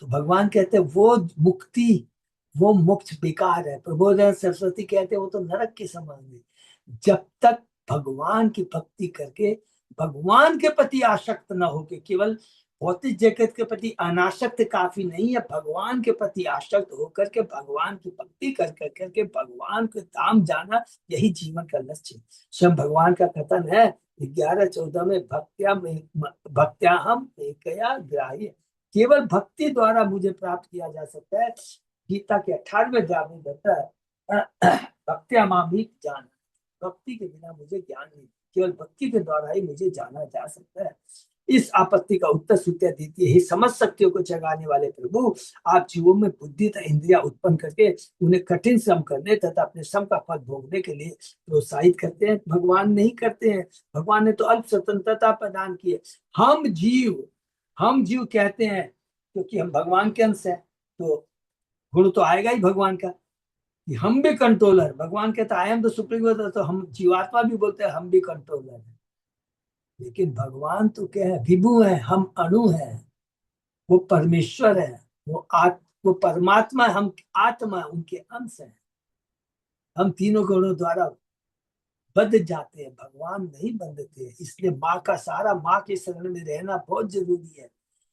तो भगवान कहते हैं वो मुक्ति, वो मोक्ष बेकार है। प्रबोधन सरस्वती कहते हैं वो तो नरक के समान है। जब तक भगवान की भक्ति करके भगवान के प्रति आसक्त न होके, केवल भौतिक जगत के प्रति अनासक्त काफी नहीं है, भगवान के प्रति आसक्त होकर के भगवान की भक्ति कर करके भगवान के धाम जाना, यही जीवन का लक्ष्य है। स्वयं भगवान का कथन है 11-14 में, भक्त्या हम एकया ग्राह्य, केवल भक्ति द्वारा मुझे प्राप्त किया जा सकता है। गीता के 18वें अध्याय में कहता है भक्त्या माम ही जान, भक्ति के बिना मुझे ज्ञान नहीं, केवल भक्ति के द्वारा ही मुझे जाना जा सकता है। इस आपत्ति का उत्तर श्रुतियां देती है, समझ शक्तियों को जगाने वाले प्रभु, आप जीवों में बुद्धि तथा इंद्रिया उत्पन्न करके उन्हें कठिन श्रम करने तथा अपने श्रम का फल भोगने के लिए प्रोत्साहित करते हैं। भगवान नहीं करते हैं, भगवान ने तो अल्प स्वतंत्रता प्रदान की है। हम जीव कहते हैं क्योंकि हम भगवान के अंश हैं, तो गुण तो आएगा ही भगवान का कि हम भी कंट्रोलर। भगवान कहता है आई एम द सुप्रीम, तो हम जीवात्मा भी बोलते हैं हम भी कंट्रोलर है। लेकिन भगवान तो क्या है, विभु है, हम अणु है, वो परमेश्वर है, वो परमात्मा है, हम आत्मा उनके अंश है। हम तीनों गुणों द्वारा बंध जाते हैं, भगवान नहीं बंधते हैं। इसलिए माँ का सहारा, माँ के शरण में रहना बहुत जरूरी है।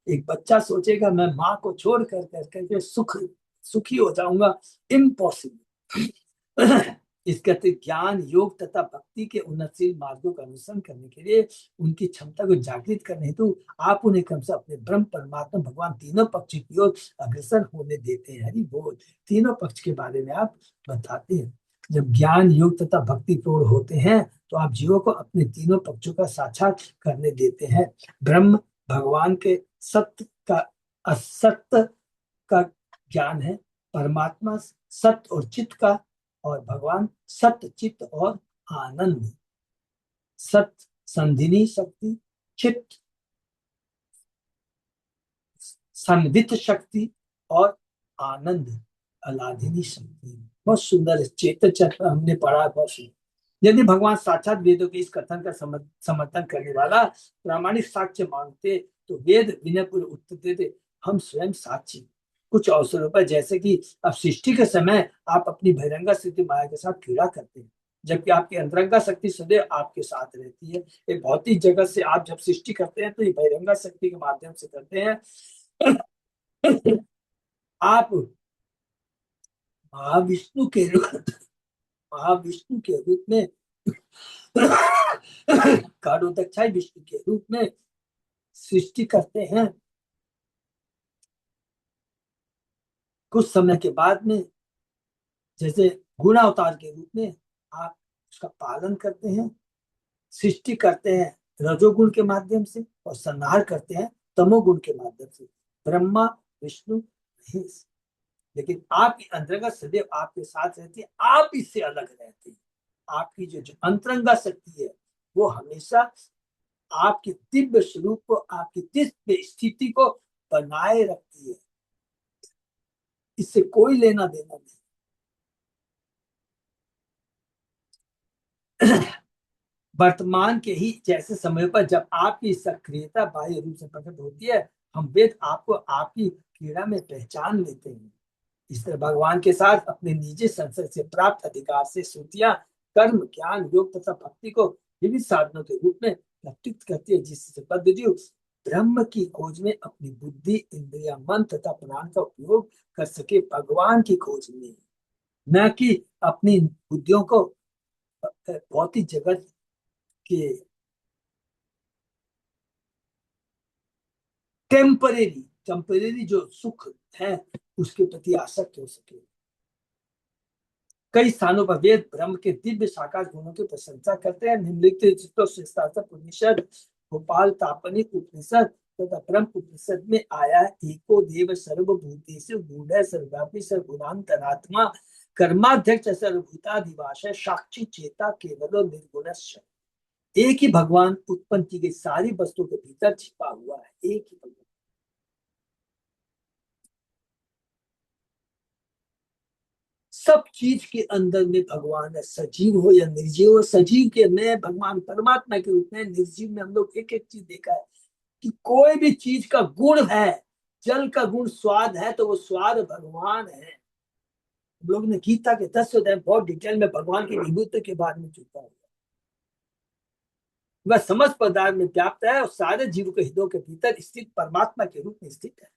एक बच्चा सोचेगा मैं माँ को छोड़ कर करके सुखी हो जाऊंगा, इम्पॉसिबल। इसके अतिरिक्त ज्ञान योग तथा भक्ति के उन्नतशील मार्गों का अनुसरण करने के लिए उनकी क्षमता को जागृत करने हेतु आप उन्हें क्रमशः अपने ब्रह्म परमात्मा भगवान तीनों पक्ष की ओर अग्रसर होने देते हैं। हरि बोल, तीनों पक्ष के बारे में आप बताते हैं। जब ज्ञान योग तथा भक्ति पूर्ण होते हैं तो आप जीवों को अपने तीनों पक्षों का साक्षात करने देते हैं। ब्रह्म भगवान के सत्य का असत्य का ज्ञान है, परमात्मा सत्य और चित्त का, और भगवान सत्य चित्त और आनंद। सत्य संधिनी शक्ति, चित्त संवित शक्ति, और आनंद अलादिनी शक्ति। बहुत सुंदर है, चेतन चक्र हमने पढ़ा, बहुत सुंदर। यदि भगवान साक्षात वेदों के इस कथन का समर्थन करने वाला प्रामाणिक साक्ष्य मांगते तो वेद विनयपूर्वक उत्तर देते, हम स्वयं साक्षी। कुछ अवसरों पर, जैसे कि अब सृष्टि के समय आप अपनी बहिरंगा स्थिति माया के साथ क्रीड़ा करते हैं, जबकि आपकी अंतरंगा शक्ति सदैव आपके साथ रहती है। एक भौतिक जगत से आप जब सृष्टि करते हैं तो ये बहिरंगा शक्ति के माध्यम से करते हैं। आप महाविष्णु के रूप महाविष्णु के रूप में कारोदक्षाई विष्णु के रूप में सृष्टि करते हैं। कुछ समय के बाद में, जैसे गुण अवतार के रूप में आप उसका पालन करते हैं, सृष्टि करते हैं रजोगुण के माध्यम से और संहार करते हैं तमोगुण के माध्यम से। ब्रह्मा विष्णु महेश, लेकिन आपकी अंतरंगा सदैव आपके साथ रहती है, आप इससे अलग रहते हैं। आपकी जो अंतरंगा शक्ति है वो हमेशा आपके दिव्य स्वरूप को, आपकी दिव्य स्थिति को बनाए रखती है, इससे कोई लेना देना नहीं। वर्तमान के ही जैसे समय पर जब आपकी सक्रियता बाह्य रूप से प्रकट होती है, हम वेद आपको आपकी क्रीड़ा में पहचान लेते हैं। इस तरह भगवान के साथ अपने निजी संसर्ग से प्राप्त अधिकार से श्रुतियां कर्म, ज्ञान, योग तथा भक्ति को विविध साधनों के रूप में प्रस्तुत करती है, जिससे बद्धजीव ब्रह्म की खोज में अपनी बुद्धि, इंद्रिया, मन तथा प्राण का उपयोग कर सके, भगवान की खोज में, न कि अपनी बुद्धियों को भौतिक जगत के टेम्परेरी जो सुख है उसके प्रति आसक्त हो सके। कई स्थानों पर वेद ब्रह्म के दिव्य साकार गुणों की प्रशंसा करते हैं। निम्नलिखित उपनिषद, गोपाल तापनी उपनिषद तथा ब्रह्म उपनिषद में आया है, एको देव सर्वभूतेषु गूढ़ सर्वव्यापी सर्वगुणांतरात्मा कर्माध्यक्ष सर्वभूताधिवास साक्षी चेता केवलो निर्गुणस्य। एक ही भगवान उत्पन्न की गई सारी वस्तुओं के भीतर छिपा हुआ है, एक ही भगवान। सब चीज के अंदर में भगवान है, सजीव हो या निर्जीव हो। सजीव के में भगवान परमात्मा के रूप में, निर्जीव में हम लोग एक एक चीज देखा है कि कोई भी चीज का गुण है, जल का गुण स्वाद है तो वो स्वाद भगवान है। हम लोग ने गीता के 10 अध्याय बहुत डिटेल में भगवान की विभूति के बारे में चुका हुआ। वह समस्त पदार्थ में व्याप्त है और सारे जीव के हृदयों के भीतर स्थित परमात्मा के रूप में स्थित है।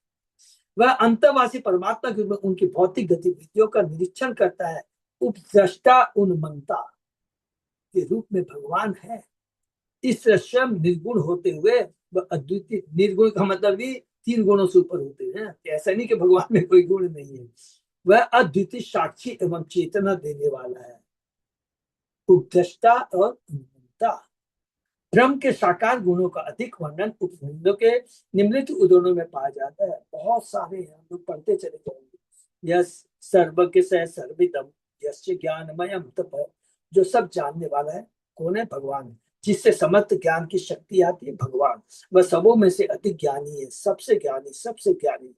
वह अंतर्वासी परमात्मा के रूप में उनकी भौतिक गतिविधियों का निरीक्षण करता है। उपद्रष्टा उन्मंता के रूप में भगवान है। इस स्वयं निर्गुण होते हुए वह अद्वितीय, निर्गुण का मतलब भी 3 गुणों से ऊपर होते हैं, ऐसा नहीं कि भगवान में कोई गुण नहीं है। वह अद्वितीय साक्षी एवं चेतना देने वाला है। उपद्रष्टा और उन्मंता। ब्रह्म के साकार गुणों का अधिक वर्णन उपनिषदों के निम्नलिखित उदाहरणों में पाया जाता है। बहुत सारे हैं, हम लोग पढ़ते चले जाएंगे। यस सर्वज्ञ से सर्विदम यस्य ज्ञानमयम तप, जो सब जानने वाला है कौन है? भगवान। जिससे समस्त ज्ञान की शक्ति आती है, भगवान। वह सबों में से अधिक ज्ञानी है, सबसे ज्ञानी, सबसे ज्ञानी।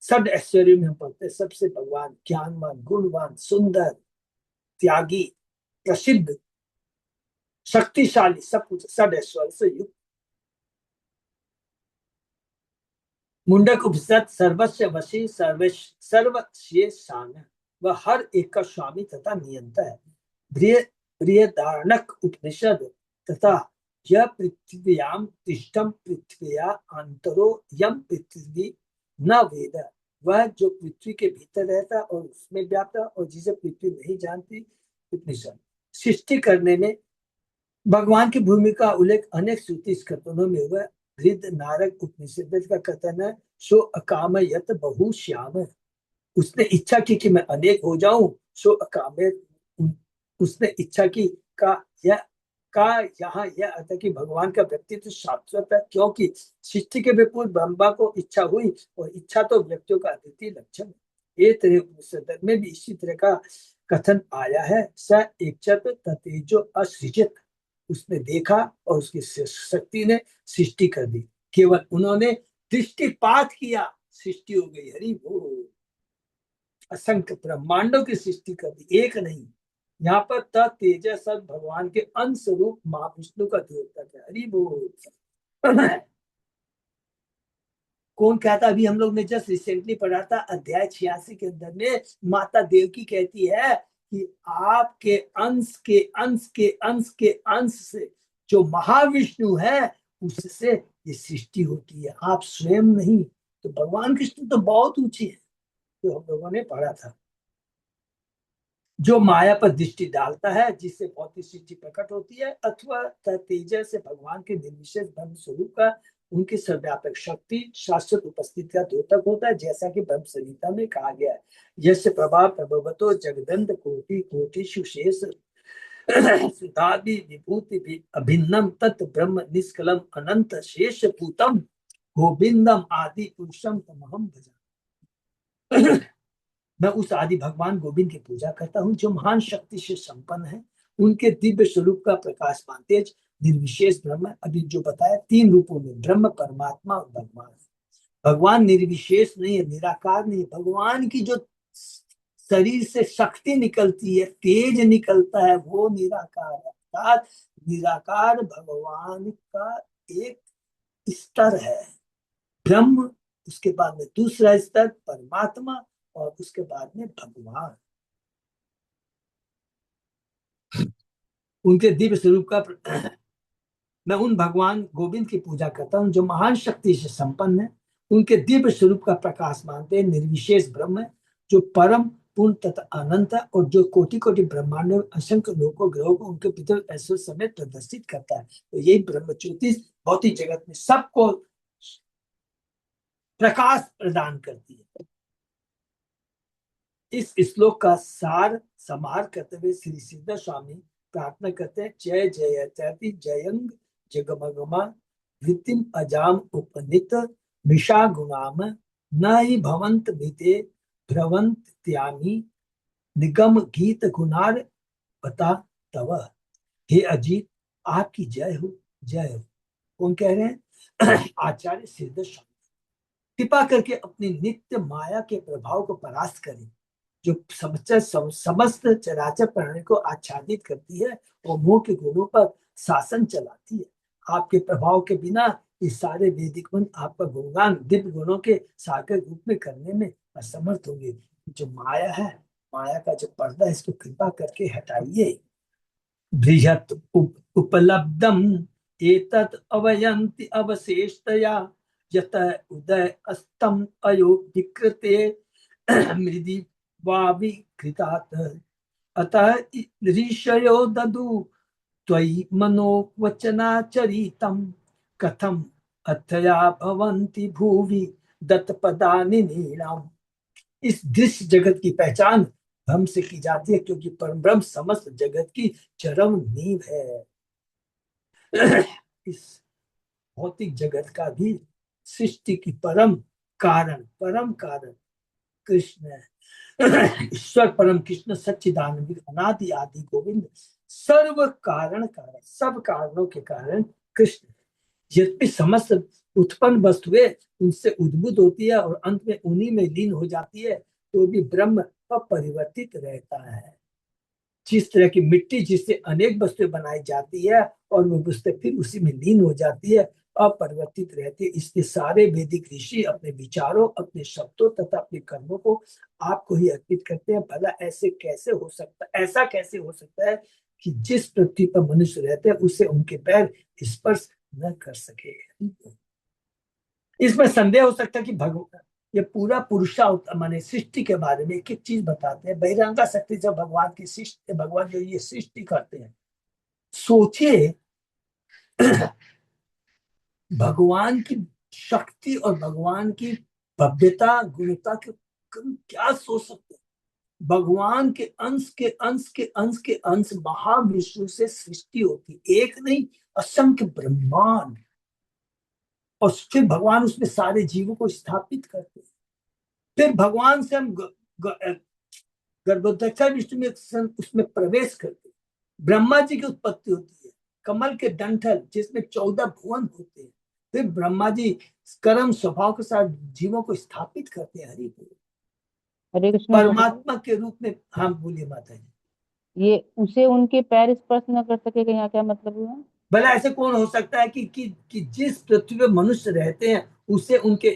षड ऐश्वर्य में हम पढ़ते हैं सबसे भगवान ज्ञानवान, गुणवान, सुंदर, त्यागी, प्रसिद्ध, शक्तिशाली, सब कुछ षड ऐश्वर्य से युक्त। मुंडक उपनिषद सर्वस्व वशी सर्वशेषान, वह हर एक का स्वामी तथा नियंता है। बृहदारण्यक उपनिषद तथा यह पृथ्व्याम तिष्ठम पृथ्व्या अंतरो यम पृथ्वी न वेद, वह जो पृथ्वी के भीतर रहता और उसमें व्याप्त और जिसे पृथ्वी नहीं जानती। उपनिषद सृष्टि करने में भगवान की भूमिका का उल्लेख अनेक श्रुति स्कंदों में हुआ। बृहदारण्यक उपनिषद का कथन है, सो अकामयत बहु श्याम, उसने इच्छा की कि मैं अनेक हो जाऊं। सो अकामयत, उसने इच्छा की का यह का यहाँ यह अर्थ है कि भगवान का व्यक्तित्व शाश्वत है, क्योंकि सृष्टि के पूर्व ब्रह्मा को इच्छा हुई और इच्छा तो व्यक्तियों का अद्वितीय लक्षण है। ये तरह उपनिषद में भी इसी तरह का कथन आया है। स इच्छत ततेजो असृजत, उसने देखा और उसकी शक्ति ने सृष्टि कर दी। केवल उन्होंने दृष्टिपात किया, सृष्टि हो गई। हरि बोल। असंख्य ब्रह्मांडों की सृष्टि कर दी, एक नहीं। यहाँ पर तेजस भगवान के अंश रूप महाविष्णु का द्योतक है। हरि बोल। कौन कहता, अभी हम लोग ने जस्ट रिसेंटली पढ़ा था अध्याय 86 के अंदर में, माता देवकी कहती है कि आपके अंश के अंश के अंश के अंश से जो महाविष्णु है उससे ये सृष्टि होती है, आप स्वयं नहीं। तो भगवान कृष्ण तो बहुत ऊंची है, जो हम लोगों ने पढ़ा था। जो माया पर दृष्टि डालता है जिससे भौतिक सृष्टि प्रकट होती है, अथवा तेजस से भगवान के निर्विशेष ब्रह्म स्वरूप का, उनकी सर्वव्यापक शक्ति शाश्वत उपस्थिति का द्योतक होता है, जैसा कि ब्रह्म संहिता में कहा गया है। यस्य प्रभा प्रभवतो जगदंत कोटि कोटि सुशेष सुधादि विभूति अभिन्नम तत् ब्रह्म निष्कलम अनंत शेष भूतम गोविंदम आदि पुरुषम तमहम भजा। मैं उस आदि भगवान गोविंद की पूजा करता हूँ जो महान शक्ति से संपन्न है, उनके दिव्य स्वरूप का प्रकाश मानते निर्विशेष ब्रह्म। अभी जो बताया 3 रूपों में, ब्रह्म, परमात्मा और भगवान। भगवान निर्विशेष नहीं है, निराकार नहीं है। भगवान की जो शरीर से शक्ति निकलती है, तेज निकलता है, वो निराकार है। अर्थात निराकार भगवान का एक स्तर है, ब्रह्म, उसके बाद में दूसरा स्तर परमात्मा, और उसके बाद में भगवान। उनके दिव्य स्वरूप का मैं उन भगवान गोविंद की पूजा करता हूँ जो महान शक्ति से संपन्न है, उनके दिव्य स्वरूप का प्रकाश मानते हैं, निर्विशेष ब्रह्म है, जो परम पूर्ण तथा अनंत है, और जो कोटि कोटि ब्रह्मांड में असंख्य लोगों ग्रहों को उनके पितर ऐश्वर्य समेत प्रदर्शित करता है। तो यही ब्रह्म ज्योति भौतिक जगत में सबको प्रकाश प्रदान करती है। इस श्लोक का सार समार करते हुए श्री सिद्ध स्वामी प्रार्थना करते हैं, जय जयति जयंग जगमगमा वृत्तिम अजाम उपनित मिषा गुणाम न ही भवंत भीते भ्रवंत त्यामी निगम गीत गुणार बता तव। हे अजीत, आपकी जय हो, जय हो। कौन कह रहे हैं? आचार्य सिद्ध स्वामी। कृपा करके अपनी नित्य माया के प्रभाव को परास्त करें, जो समस्त चराचर प्राणी को आच्छादित करती है और मोह के गुणों पर शासन चलाती है। आपके प्रभाव के बिना ये सारे वैदिक मन आपका गुणगान दिव्य गुणों के सागर रूप में करने में असमर्थ होंगे। जो माया है, माया का जो पर्दा है, इसको कृपा करके हटाइए। बृहत उपलब्धम एतत् अवयन्ति अवशेषतया यत उदय अस्तम अयो विकृते मृदि वाविकृतात् अतः ऋषयो ददु त्वयि मनोवचनाचरितं कथम अथया भवन्ति भुवि दत्तपदानि नीलाम। इस दृश्य जगत की पहचान ब्रह्म से की जाती है, क्योंकि परम ब्रह्म समस्त जगत की चरम नींव है। इस भौतिक जगत का भी सृष्टि की परम कारण कृष्ण है। ईश्वर परम कृष्ण सच्चिदानंद अनादि आदि गोविंद सर्व कारण सब कारणों के कारण कृष्ण। यद्यपि समस्त उत्पन्न वस्तुएं उनसे उद्भूत होती है और अंत में उन्हीं में लीन हो जाती है, तो भी ब्रह्म अपरिवर्तित रहता है। जिस तरह की मिट्टी जिससे अनेक वस्तुएं बनाई जाती है और वो वस्तुएं फिर उसी में लीन हो जाती है, अपरिवर्तित रहती है। इसके सारे वैदिक ऋषि अपने विचारों, अपने शब्दों तथा अपने कर्मों को आपको ही अर्पित करते हैं। भला ऐसा कैसे हो सकता है कि जिस पृथ्वी पर मनुष्य रहते हैं उसे उनके पैर स्पर्श न कर सके। इसमें संदेह हो सकता है कि भगवान ये पूरा पुरुषार्थ माने सृष्टि के बारे में एक एक चीज बताते हैं। बहिरंगा शक्ति से भगवान की सृष्टि, भगवान जो ये सृष्टि करते हैं, सोचिए भगवान की शक्ति और भगवान की भव्यता गुणता के क्या सोच सकते हैं। भगवान के अंश के अंश के अंश के अंश महाविष्णु से सृष्टि होती, एक नहीं असंख्य ब्रह्मांड, और फिर भगवान उसमें सारे जीवों को स्थापित करते हैं। फिर भगवान से हम गर्भोदक्षा विष्णु में उसमें प्रवेश करते हैं। ब्रह्मा जी की उत्पत्ति होती है, कमल के डंठल जिसमें 14 भुवन होते हैं। फिर ब्रह्मा जी कर्म स्वभाव के साथ जीवों को स्थापित करते हैं। हरि बोल। हरे कृष्णा प्रभुजी। परमात्मा के रूप में। हाँ बोलिए माता जी। ये उसे उनके पैर स्पर्श न कर सकेगा, यहाँ क्या मतलब हुआ? भला ऐसे कौन हो सकता है कि जिस पृथ्वी पे मनुष्य रहते हैं उसे उनके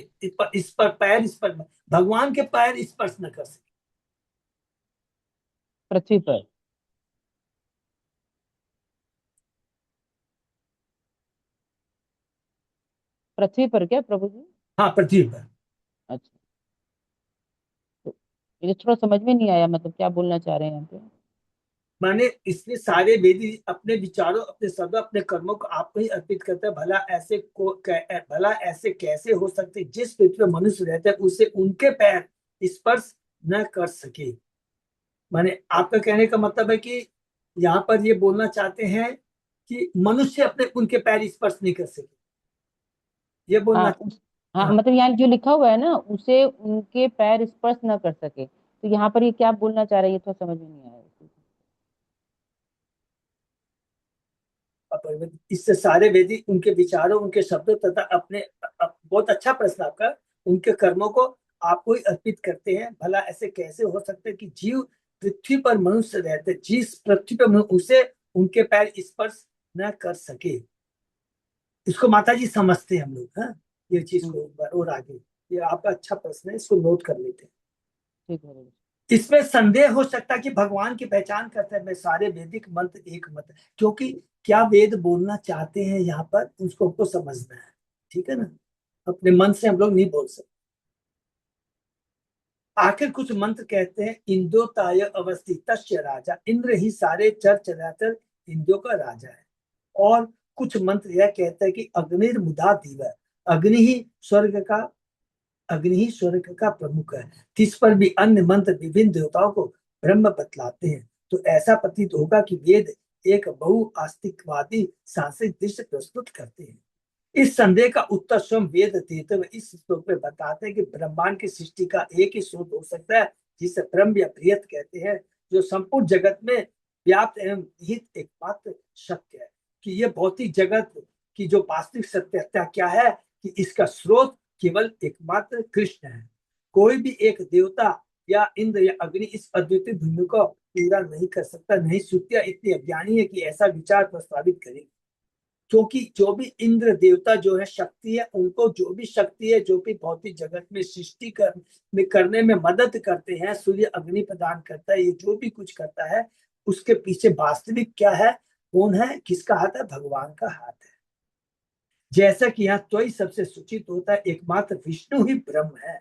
इस पर पैर स्पर्श, भगवान के पैर स्पर्श न कर सके। पृथ्वी पर? पृथ्वी पर क्या प्रभु जी? हाँ पृथ्वी पर। अच्छा, तो ये थोड़ा समझ में नहीं आया, मतलब क्या बोलना चाह रहे हैं यहाँ पे? माने इसलिए सारे वेदी अपने विचारों, अपने शब्दों, अपने कर्मों को आपको ही अर्पित करते हैं। भला ऐसे कैसे हो सकते जिस पृथ्वी पर मनुष्य रहते हैं उसे उनके पैर स्पर्श न कर सके। माने आपका कहने का मतलब है कि यहाँ पर ये बोलना चाहते हैं कि मनुष्य अपने उनके पैर स्पर्श नहीं कर सके, ये हाँ बोलना। हाँ, हाँ मतलब यहाँ जो लिखा हुआ है ना, उसे उनके पैर स्पर्श न कर सके, तो यहाँ पर ये क्या बोलना चाह रहे हैं, ये थोड़ा समझ में नहीं आया। अपरिमित। इससे सारे वेदी उनके विचारों, उनके शब्दों तथा अपने बहुत अच्छा प्रश्न आपका, उनके कर्मों को आपको ही अर्पित करते हैं। भला ऐसे कैसे हो सकते हैं कि जीव पृथ्वी पर मनुष्य रहते, जिस पृथ्वी पर उसे उनके पैर स्पर्श न कर सके। इसको माता जी समझते हैं हम लोग। हाँ ये चीज को हम्म, एक बार और आगे, ये आपका अच्छा प्रश्न है, इसको नोट कर लेते हैं। ठीक है। इसमें संदेह हो सकता है कि भगवान की पहचान करते हैं सारे वैदिक मंत्र एक मत है, क्योंकि क्या वेद बोलना चाहते हैं यहाँ पर उसको हमको समझना है। ठीक है ना, अपने मन से हम लोग नहीं बोल सकते। आखिर कुछ मंत्र कहते हैं इंद्रोताय अवस्थित तस्य राजा, इंद्र ही सारे चर चराचर इंद्रियों का राजा है। और कुछ मंत्र यह कहते हैं कि अग्निर्मुदा दिव, अग्नि ही स्वर्ग का अग्नि ही स्वर्ग का प्रमुख है। इस पर भी अन्य मंत्र विभिन्न देवताओं को ब्रह्म बतलाते हैं। तो ऐसा प्रतीत होगा कि वेद एक बहुआस्तिकवादी सांस्कृतिक दृश्य प्रस्तुत करते हैं। इस संदेह का उत्तर स्वयं वेद देते हुए इस श्लोक में बताते हैं कि ब्रह्मांड की सृष्टि का एक ही स्रोत हो सकता है, जिसे ब्रह्म या बृहत कहते हैं, जो संपूर्ण जगत में व्याप्त एवं निहित एकमात्र सत्य है। कि ये भौतिक जगत की जो वास्तविक सत्यता क्या है, कि इसका स्रोत केवल एकमात्र कृष्ण है। कोई भी एक देवता या इंद्र या अग्नि इस अद्वितीय भूमि को पूरा नहीं कर सकता। नहीं श्रुतियां इतनी अज्ञानी है कि ऐसा विचार प्रस्तावित करेगी। क्योंकि जो भी इंद्र देवता जो है शक्ति है, उनको जो भी शक्ति है, जो भी भौतिक जगत में सृष्टि करने में मदद करते हैं, सूर्य अग्नि प्रदान करता है, ये जो भी कुछ करता है उसके पीछे वास्तविक क्या है, कौन है, किसका हाथ है, भगवान का हाथ है। जैसा कि यहाँ तो ही सबसे सूचित होता है एकमात्र विष्णु ही ब्रह्म है।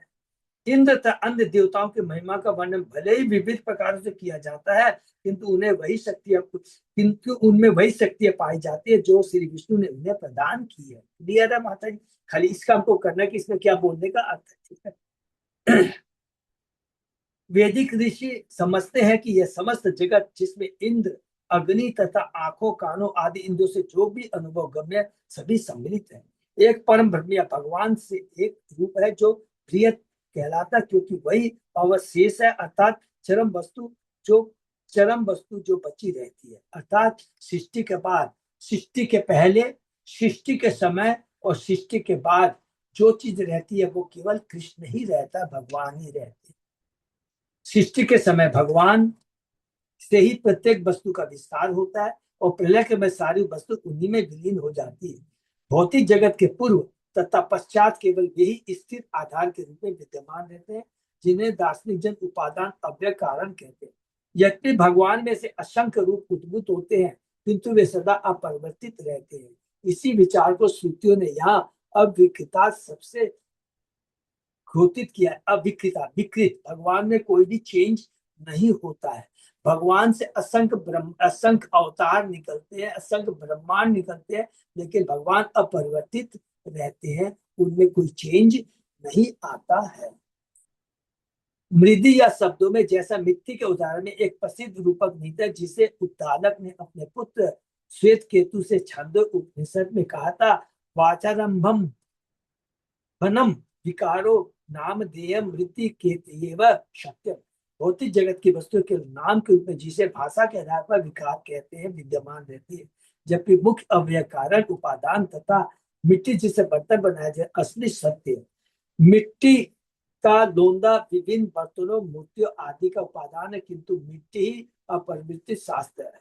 इंद्र तथा अन्य देवताओं की महिमा का वर्णन भले ही विविध प्रकारों से किया जाता है, किंतु उनमें वही शक्तियां पाई जाती है जो श्री विष्णु ने उन्हें प्रदान की है। क्लियर है माता जी? खाली इसका हमको करना है कि इसमें क्या बोलने का अर्थ है। ठीक है। वैदिक ऋषि समझते हैं कि यह समस्त जगत जिसमें इंद्र, अग्नि तथा आंखों, कानों आदि इंद्रियों से जो भी अनुभव गम्य सभी सम्मिलित है, एक परम ब्रह्म या भगवान से एक रूप है जो प्रिय कहलाता, क्योंकि वही अवशेष है, अर्थात जो चरम वस्तु जो बची रहती है। अर्थात सृष्टि के बाद, सृष्टि के पहले, सृष्टि के समय और सृष्टि के बाद जो चीज रहती है वो केवल कृष्ण ही रहता, भगवान ही रहते। सृष्टि के समय भगवान से ही प्रत्येक वस्तु का विस्तार होता है और प्रलय के में सारी वस्तु उन्हीं में विलीन हो जाती है। भौतिक जगत के पूर्व तथा पश्चात केवल यही स्थिर आधार के रूप में विद्यमान रहते हैं, जिन्हें दार्शनिक जन उपादान अव्यय कारण कहते हैं। यद्यपि भगवान में से असंख्य रूप उद्भूत होते हैं, किंतु वे सदा अपरिवर्तित रहते हैं। इसी विचार को श्रुतियों ने यहाँ अविकृता सबसे घोषित किया है। अविकृता, विकृत, भगवान में कोई भी चेंज नहीं होता है। भगवान से असंख्य अवतार निकलते हैं, असंख्य ब्रह्मांड निकलते हैं, लेकिन भगवान अपरिवर्तित रहते हैं, उनमें कोई चेंज नहीं आता है। मृदि या शब्दों में जैसा मिट्टी के उदाहरण में एक प्रसिद्ध रूपक नीति है, जिसे उद्दालक ने अपने पुत्र श्वेत केतु से छंदो उपनिषद में कहा था, वाचारंभम वनम विकारो नाम देय मृत्यु केतयेव सत्यम। भौतिक जगत की वस्तु के नाम के रूप में जिसे भाषा के आधार पर विकार कहते हैं विद्यमान रहती है, जबकि मुख्य अव्यय कारण उपादान तथा मिट्टी जिसे बर्तन बनाया जाए असली सत्य है। मिट्टी का लोंदा विभिन्न बर्तनों मूर्तियों आदि का उपादान है, किंतु मिट्टी ही अपरिवर्तित शास्त्र है।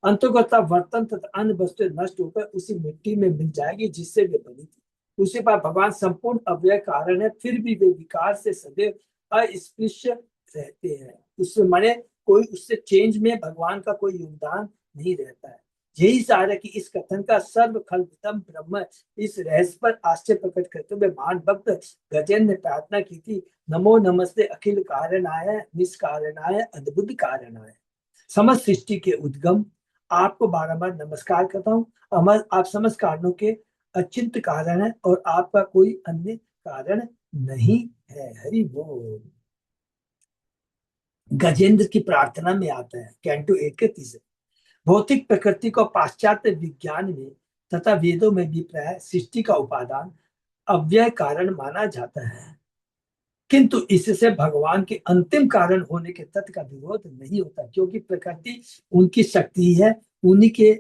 अंतर्गत बर्तन तथा अन्य वस्तुएं नष्ट होकर उसी मिट्टी में मिल जाएगी जिससे वे बनी थी। उसी पर भगवान संपूर्ण अव्यय कारण है, फिर भी वे विकार से सदैव अस्पृश्य रहते हैं। उससे माने कोई उससे चेंज में भगवान का कोई योगदान नहीं रहता है। यही सार है कि इस कथन का सर्व खलविदम ब्रह्म, इस रहस्य पर आश्चर्य प्रकट करते हुए महान भक्त गजेंद्र ने प्रार्थना की थी, नमो नमस्ते अखिल कारणाय निष्कारणाय अद्भुत कारणाय। समस्त सृष्टि के उद्गम आपको बारंबार नमस्कार करता हूँ। आप समस्त कारणों के अचिंत कारण है और आपका कोई अन्य कारण नहीं है। हरि बोल। गजेंद्र की प्रार्थना में आता है कैंटो 8 के 30। भौतिक प्रकृति को पाश्चात्य विज्ञान में तथा वेदों में भी प्राय सृष्टि का उपादान अव्यय कारण माना जाता है, किंतु इससे भगवान के अंतिम कारण होने के तथ्य का विरोध नहीं होता, क्योंकि प्रकृति उनकी शक्ति है। उन्हीं के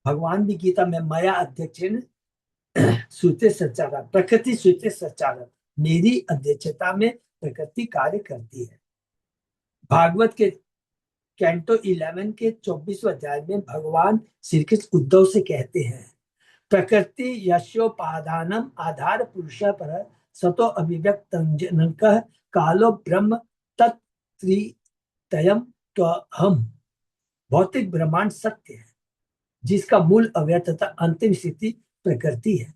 भगवान भी गीता में माया अध्यक्षेण सूते सच्चारा प्रकृति सूते सच्चारा, मेरी अध्यक्षता में प्रकृति कार्य करती है। भागवत के कैंटो 11 के 24वें अध्याय में भगवान श्री कृष्ण उद्धव से कहते हैं, प्रकृति यशोपादानम आधार पुरुष पर सतो अभिव्यक्त कालो ब्रह्म तत्त्रितयम हम। भौतिक ब्रह्मांड सत्य है जिसका मूल अव्यय तथा अंतिम स्थिति प्रकृति है।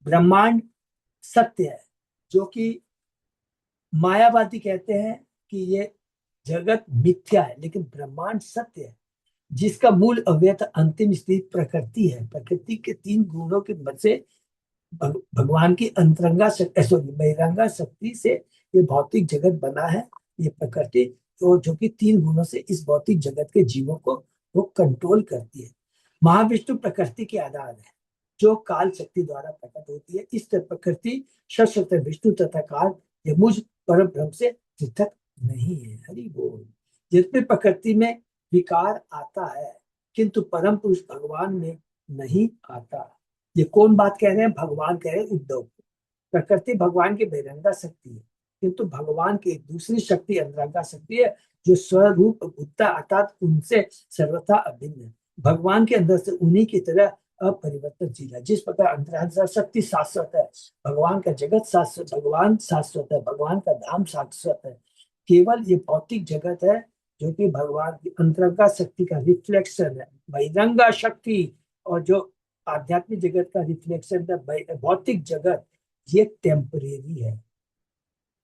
ब्रह्मांड सत्य है जो कि मायावादी कहते हैं कि ये जगत मिथ्या है, लेकिन ब्रह्मांड सत्य है जिसका मूल अव्यय अंतिम स्थिति प्रकृति है। प्रकृति के 3 गुणों के मध्य से भगवान की अंतरंगा सॉरी बहिरंगा शक्ति से ये भौतिक जगत बना है। ये प्रकृति जो कि 3 गुणों से इस भौतिक जगत के जीवों को वो कंट्रोल करती है। महाविष्णु प्रकृति के आधार है जो काल शक्ति द्वारा प्रकट होती है। इस तरह प्रकृति शाश्वत विष्णु तथा काल ये मुझ परम ब्रह्म से पृथक नहीं है। हरि बोल। जिसमें प्रकृति में विकार आता है किंतु परम पुरुष भगवान में नहीं आता। ये कौन बात कह रहे हैं? भगवान कह रहे हैं उद्धव को। प्रकृति भगवान की बहिरंगा शक्ति है, किंतु भगवान की दूसरी शक्ति अंतरंगा शक्ति है जो स्वरूप बुद्धा अर्थात उनसे सर्वथा अभिन्न है। भगवान के अंदर से उन्हीं की तरह अपरिवर्तित चीज है। जिस प्रकार अंतरंगा शक्ति शाश्वत है, भगवान का जगत शाश्वत, भगवान शाश्वत है, भगवान का धाम शाश्वत है। केवल ये भौतिक जगत है जो कि भगवान की अंतरंगा शक्ति का रिफ्लेक्शन है। बहिरंगा शक्ति और जो आध्यात्मिक जगत का रिफ्लेक्शन है। भौतिक जगत ये टेम्परेरी है,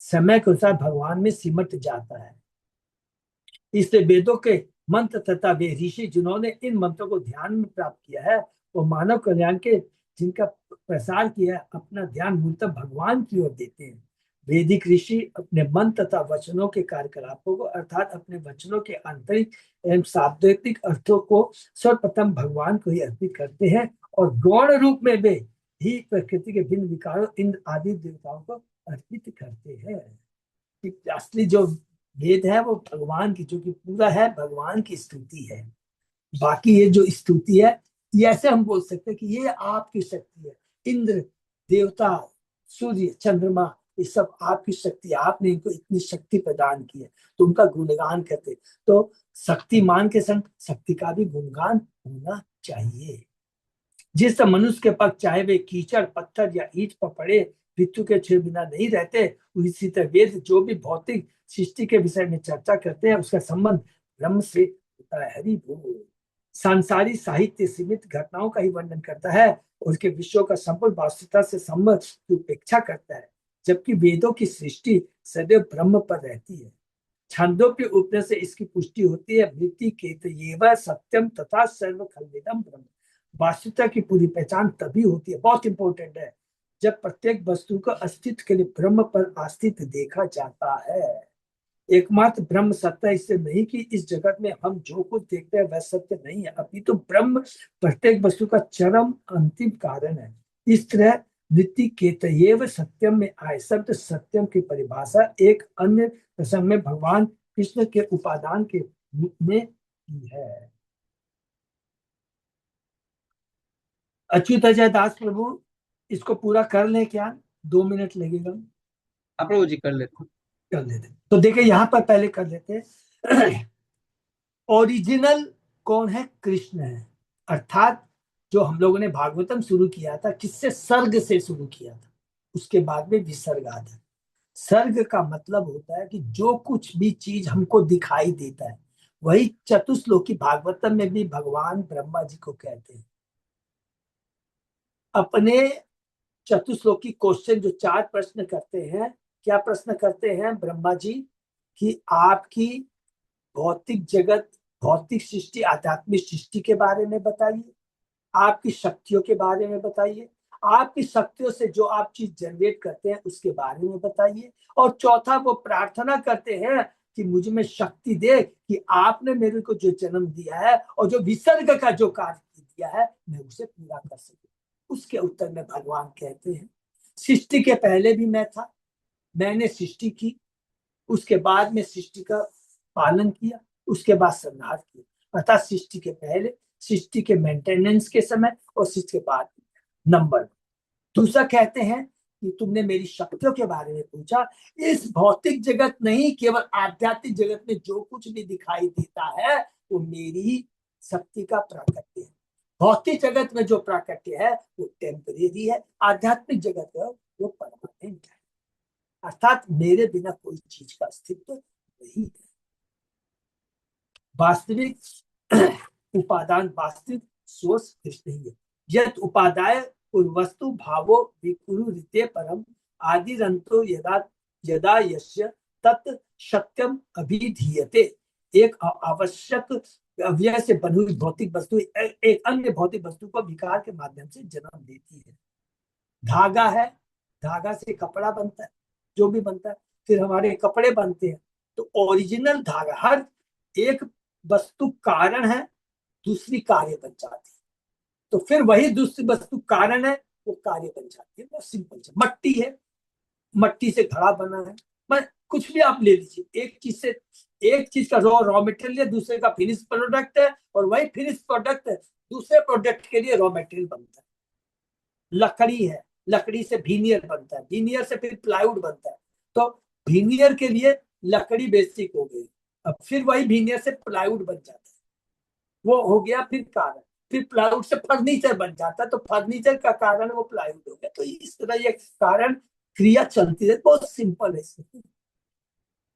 समय के अनुसार भगवान में सिमट जाता है। इसलिए वेदों के मंत्र तथा वे ऋषि जिन्होंने इन मंत्रों को ध्यान में प्राप्त किया है वो मानव कल्याण के जिनका प्रसार किया है अपना ध्यान मूलतः भगवान की ओर देते हैं। वैदिक ऋषि अपने मन तथा वचनों के कार्यकलापों को अर्थात अपने वचनों के आंतरिक एवं शाब्दिक अर्थों को सर्वप्रथम भगवान को ही अर्पित करते हैं और गौण रूप में वे ही प्रकृति के भिन्न विकारों इंद्र आदि देवताओं को अर्पित करते हैं। असली जो वेद है वो भगवान की, जो कि पूरा है भगवान की स्तुति है। बाकी ये जो स्तुति है ये ऐसे हम बोल सकते हैं कि ये आपकी शक्ति है। इंद्र देवता सूर्य चंद्रमा ये सब आपकी शक्ति, आपने इनको इतनी शक्ति प्रदान की है तो उनका गुणगान करते। तो शक्तिमान के संग शक्ति का भी गुणगान होना चाहिए। जिस मनुष्य के पग चाहे वे कीचड़ पत्थर या ईंट पर पड़े मृत्यु के छुए बिना नहीं रहते, उसी तरह वेद जो भी भौतिक सृष्टि के विषय में चर्चा करते हैं उसका संबंध ब्रह्म से होता है। हरि बोल। सांसारिक साहित्य सीमित घटनाओं का ही वर्णन करता है और उसके विषयों का संपूर्ण वास्तविकता से संबंध की उपेक्षा करता है, जबकि वेदों की सृष्टि सदैव ब्रह्म पर रहती है। छांदोग्य उपनिषद से इसकी पुष्टि होती है, मृत्यु के सत्यम तथा सर्व खलविदम ब्रह्म। वास्तविकता की पूरी पहचान तभी होती है, बहुत इंपॉर्टेंट है, जब प्रत्येक वस्तु का अस्तित्व के लिए ब्रह्म पर आस्तित देखा जाता है। एकमात्र ब्रह्म सत्य इससे नहीं कि इस जगत में हम जो कुछ देखते हैं वह सत्य नहीं है, अपितु तो ब्रह्म प्रत्येक वस्तु का चरम अंतिम कारण है। इस तरह वृत्ति केतयेव सत्यम में आए शब्द सत्यम की परिभाषा एक अन्य प्रसंग में भगवान कृष्ण के उपादान के रूप में की है। अच्युत अजय दास प्रभु इसको पूरा कर ले क्या? 2 मिनट लगेगा, आप प्रभु जी कर लेते। कर लेते। तो देखिए यहाँ पर पहले कर लेते हैं। ओरिजिनल कौन है? कृष्ण है। अर्थात जो हम लोगों ने भागवतम शुरू किया था किससे? सर्ग से शुरू किया था, उसके बाद में विसर्ग आता है। सर्ग का मतलब होता है कि जो कुछ भी चीज हमको दिखाई देता है, वही चतुश्लोकी भागवतम में भी भगवान ब्रह्मा जी को कहते हैं। अपने चतुश्लोकी क्वेश्चन जो 4 प्रश्न करते हैं, क्या प्रश्न करते हैं ब्रह्मा जी? कि आपकी भौतिक जगत, भौतिक सृष्टि, आध्यात्मिक सृष्टि के बारे में बताइए, आपकी शक्तियों के बारे में बताइए, आपकी शक्तियों से जो आप चीज जनरेट करते हैं उसके बारे में बताइए, और चौथा वो प्रार्थना करते हैं कि मुझ में शक्ति दे कि आपने मेरे को जो जन्म दिया है और जो विसर्ग का जो कार्य दिया है मैं उसे पूरा कर सकूं। उसके उत्तर में भगवान कहते हैं सृष्टि के पहले भी मैं था, मैंने सृष्टि की, उसके बाद में सृष्टि का पालन किया, उसके बाद संहार किया। अर्थात सृष्टि के पहले, सृष्टि के मेंटेनेंस के समय और सृष्टि के बाद। नंबर दूसरा कहते हैं कि तुमने मेरी शक्तियों के बारे में पूछा। इस भौतिक जगत नहीं, केवल आध्यात्मिक जगत में जो कुछ भी दिखाई देता है वो मेरी शक्ति का प्राकट्य है। भौतिक जगत में जो प्राकट्य है वो टेम्परेरी है, आध्यात्मिक जगत है वो परमानेंट है। अर्थात मेरे बिना कोई चीज का अस्तित्व नहीं है। वास्तविक उपादान, वास्तविक सोर्स कृष्ण ही है। यत उपादाय वस्तु भावो विकुरुते परम आदिरंतो यदा यदा यस्य तत् सत्यम अभिधीयते। एक आवश्यक अव्यय से बनी हुई भौतिक वस्तु एक अन्य भौतिक वस्तु को विकार के माध्यम से जन्म देती है। धागा है, धागा से कपड़ा बनता है, जो भी बनता है, फिर हमारे कपड़े बनते हैं। तो ओरिजिनल धागा, हर एक वस्तु कारण है, दूसरी कार्य बन जाती है, तो फिर वही दूसरी वस्तु कारण है, वो कार्य बन जाती है। बहुत सिंपल है। मट्टी है, मट्टी से घड़ा बना है, मैं कुछ भी आप ले लीजिए, एक चीज से, एक चीज का रॉ मटेरियल है, दूसरे का फिनिश प्रोडक्ट है, और वही फिनिश प्रोडक्ट है दूसरे प्रोडक्ट के लिए रॉ मटेरियल बनता है। लकड़ी है, लकड़ी से विनियर बनता है, विनियर से फिर प्लाईवुड बनता है, तो विनियर के लिए लकड़ी बेसिक हो गई, अब फिर वही विनियर से प्लाईवुड बन जाता है, वो हो गया फिर कारण। फिर प्लाईवुड से फर्नीचर बन जाता है, तो फर्नीचर का कारण वो प्लाईवुड हो गया। तो इस तरह ये कारण क्रिया चलती है, बहुत सिंपल है।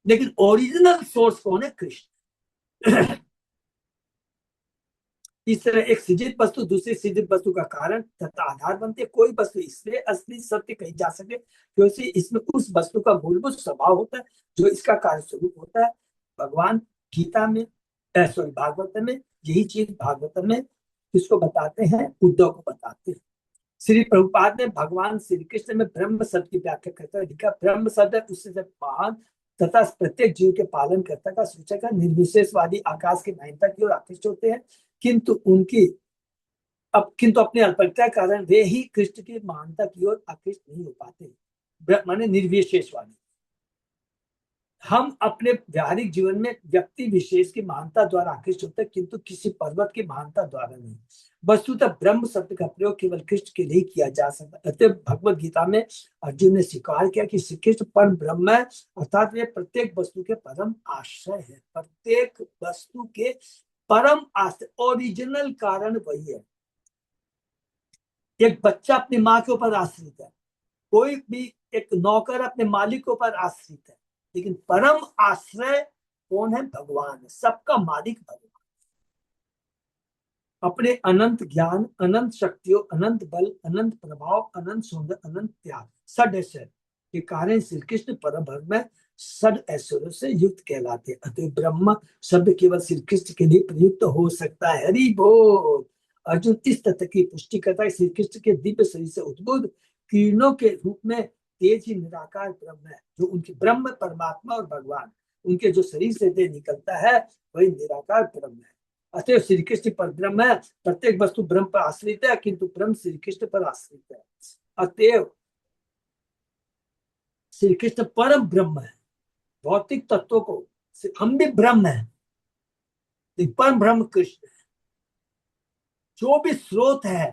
लेकिन ओरिजिनल सोर्स कौन है? कृष्ण। इस तरह एक सृजित वस्तु दूसरी सृजित वस्तु का कारण तथा आधार बनती है। कोई वस्तु इसलिए असली सत्य कही जा सके क्योंकि इसमें उस वस्तु का मूलभूत स्वभाव होता है जो इसका कार्य स्वरूप होता है। भगवान गीता में, सॉरी भागवत में, यही चीज भागवत में किसको बताते हैं? उद्धव को बताते हैं। श्री प्रभुपाद ने भगवान श्री कृष्ण में ब्रह्म शब्द की व्याख्या करते हुए लिखा, ब्रह्म शब्द उससे महान तथा प्रत्येक जीव के पालन करता का सूचक है। निर्विशेषवादी आकाश की महिमता की ओर आकृष्ट होते हैं, किंतु अपने अल्पज्ञता के कारण वे ही कृष्ण की महानता की ओर आकृष्ट नहीं हो पाते। माने निर्विशेषवादी। हम अपने व्यावहारिक जीवन में व्यक्ति विशेष की महानता द्वारा आकृष्ट होते हैं, किंतु किसी पर्वत की महानता द्वारा नहीं। वस्तुतः ब्रह्म शब्द का प्रयोग केवल कृष्ण के लिए किया जा सकता है। अतः भगवत गीता में अर्जुन ने स्वीकार किया कि श्री कृष्ण परम ब्रह्म है, अर्थात वे प्रत्येक वस्तु के परम आश्रय है। प्रत्येक वस्तु के परम आश्रय, ओरिजिनल कारण वही है। एक बच्चा अपनी माँ के ऊपर आश्रित है, कोई भी एक नौकर अपने मालिक के ऊपर आश्रित है, लेकिन परम आश्रय कौन है? भगवान। सबका मालिक भगवान। अपने अनंत ज्ञान, अनंत शक्तियों, अनंत बल, अनंत प्रभाव, अनंत सौंदर्य, अनंत त्याग, षड ऐश्वर्य के कारण श्री कृष्ण परम ब्रह्म में षड ऐश्वर्य से युक्त कहलाते हैं। अतः ब्रह्म शब्द केवल श्री कृष्ण के लिए प्रयुक्त हो सकता है। हरि बोल। अर्जुन इस तथ्य की पुष्टि करता है, श्री कृष्ण के दिव्य शरीर से उद्भूत किरणों के रूप में तेज ही निराकार ब्रह्म है। जो उनके ब्रह्म, परमात्मा और भगवान, उनके जो शरीर से तेज निकलता है वही निराकार ब्रह्म है। अतएव श्री कृष्ण पर ब्रह्म है। प्रत्येक वस्तु ब्रह्म पर आश्रित है, किंतु ब्रह्म श्री कृष्ण पर आश्रित है। अतएव श्री कृष्ण परम ब्रह्म है। भौतिक तत्वों को, हम भी ब्रह्म है, परम ब्रह्म कृष्ण है। जो भी स्रोत है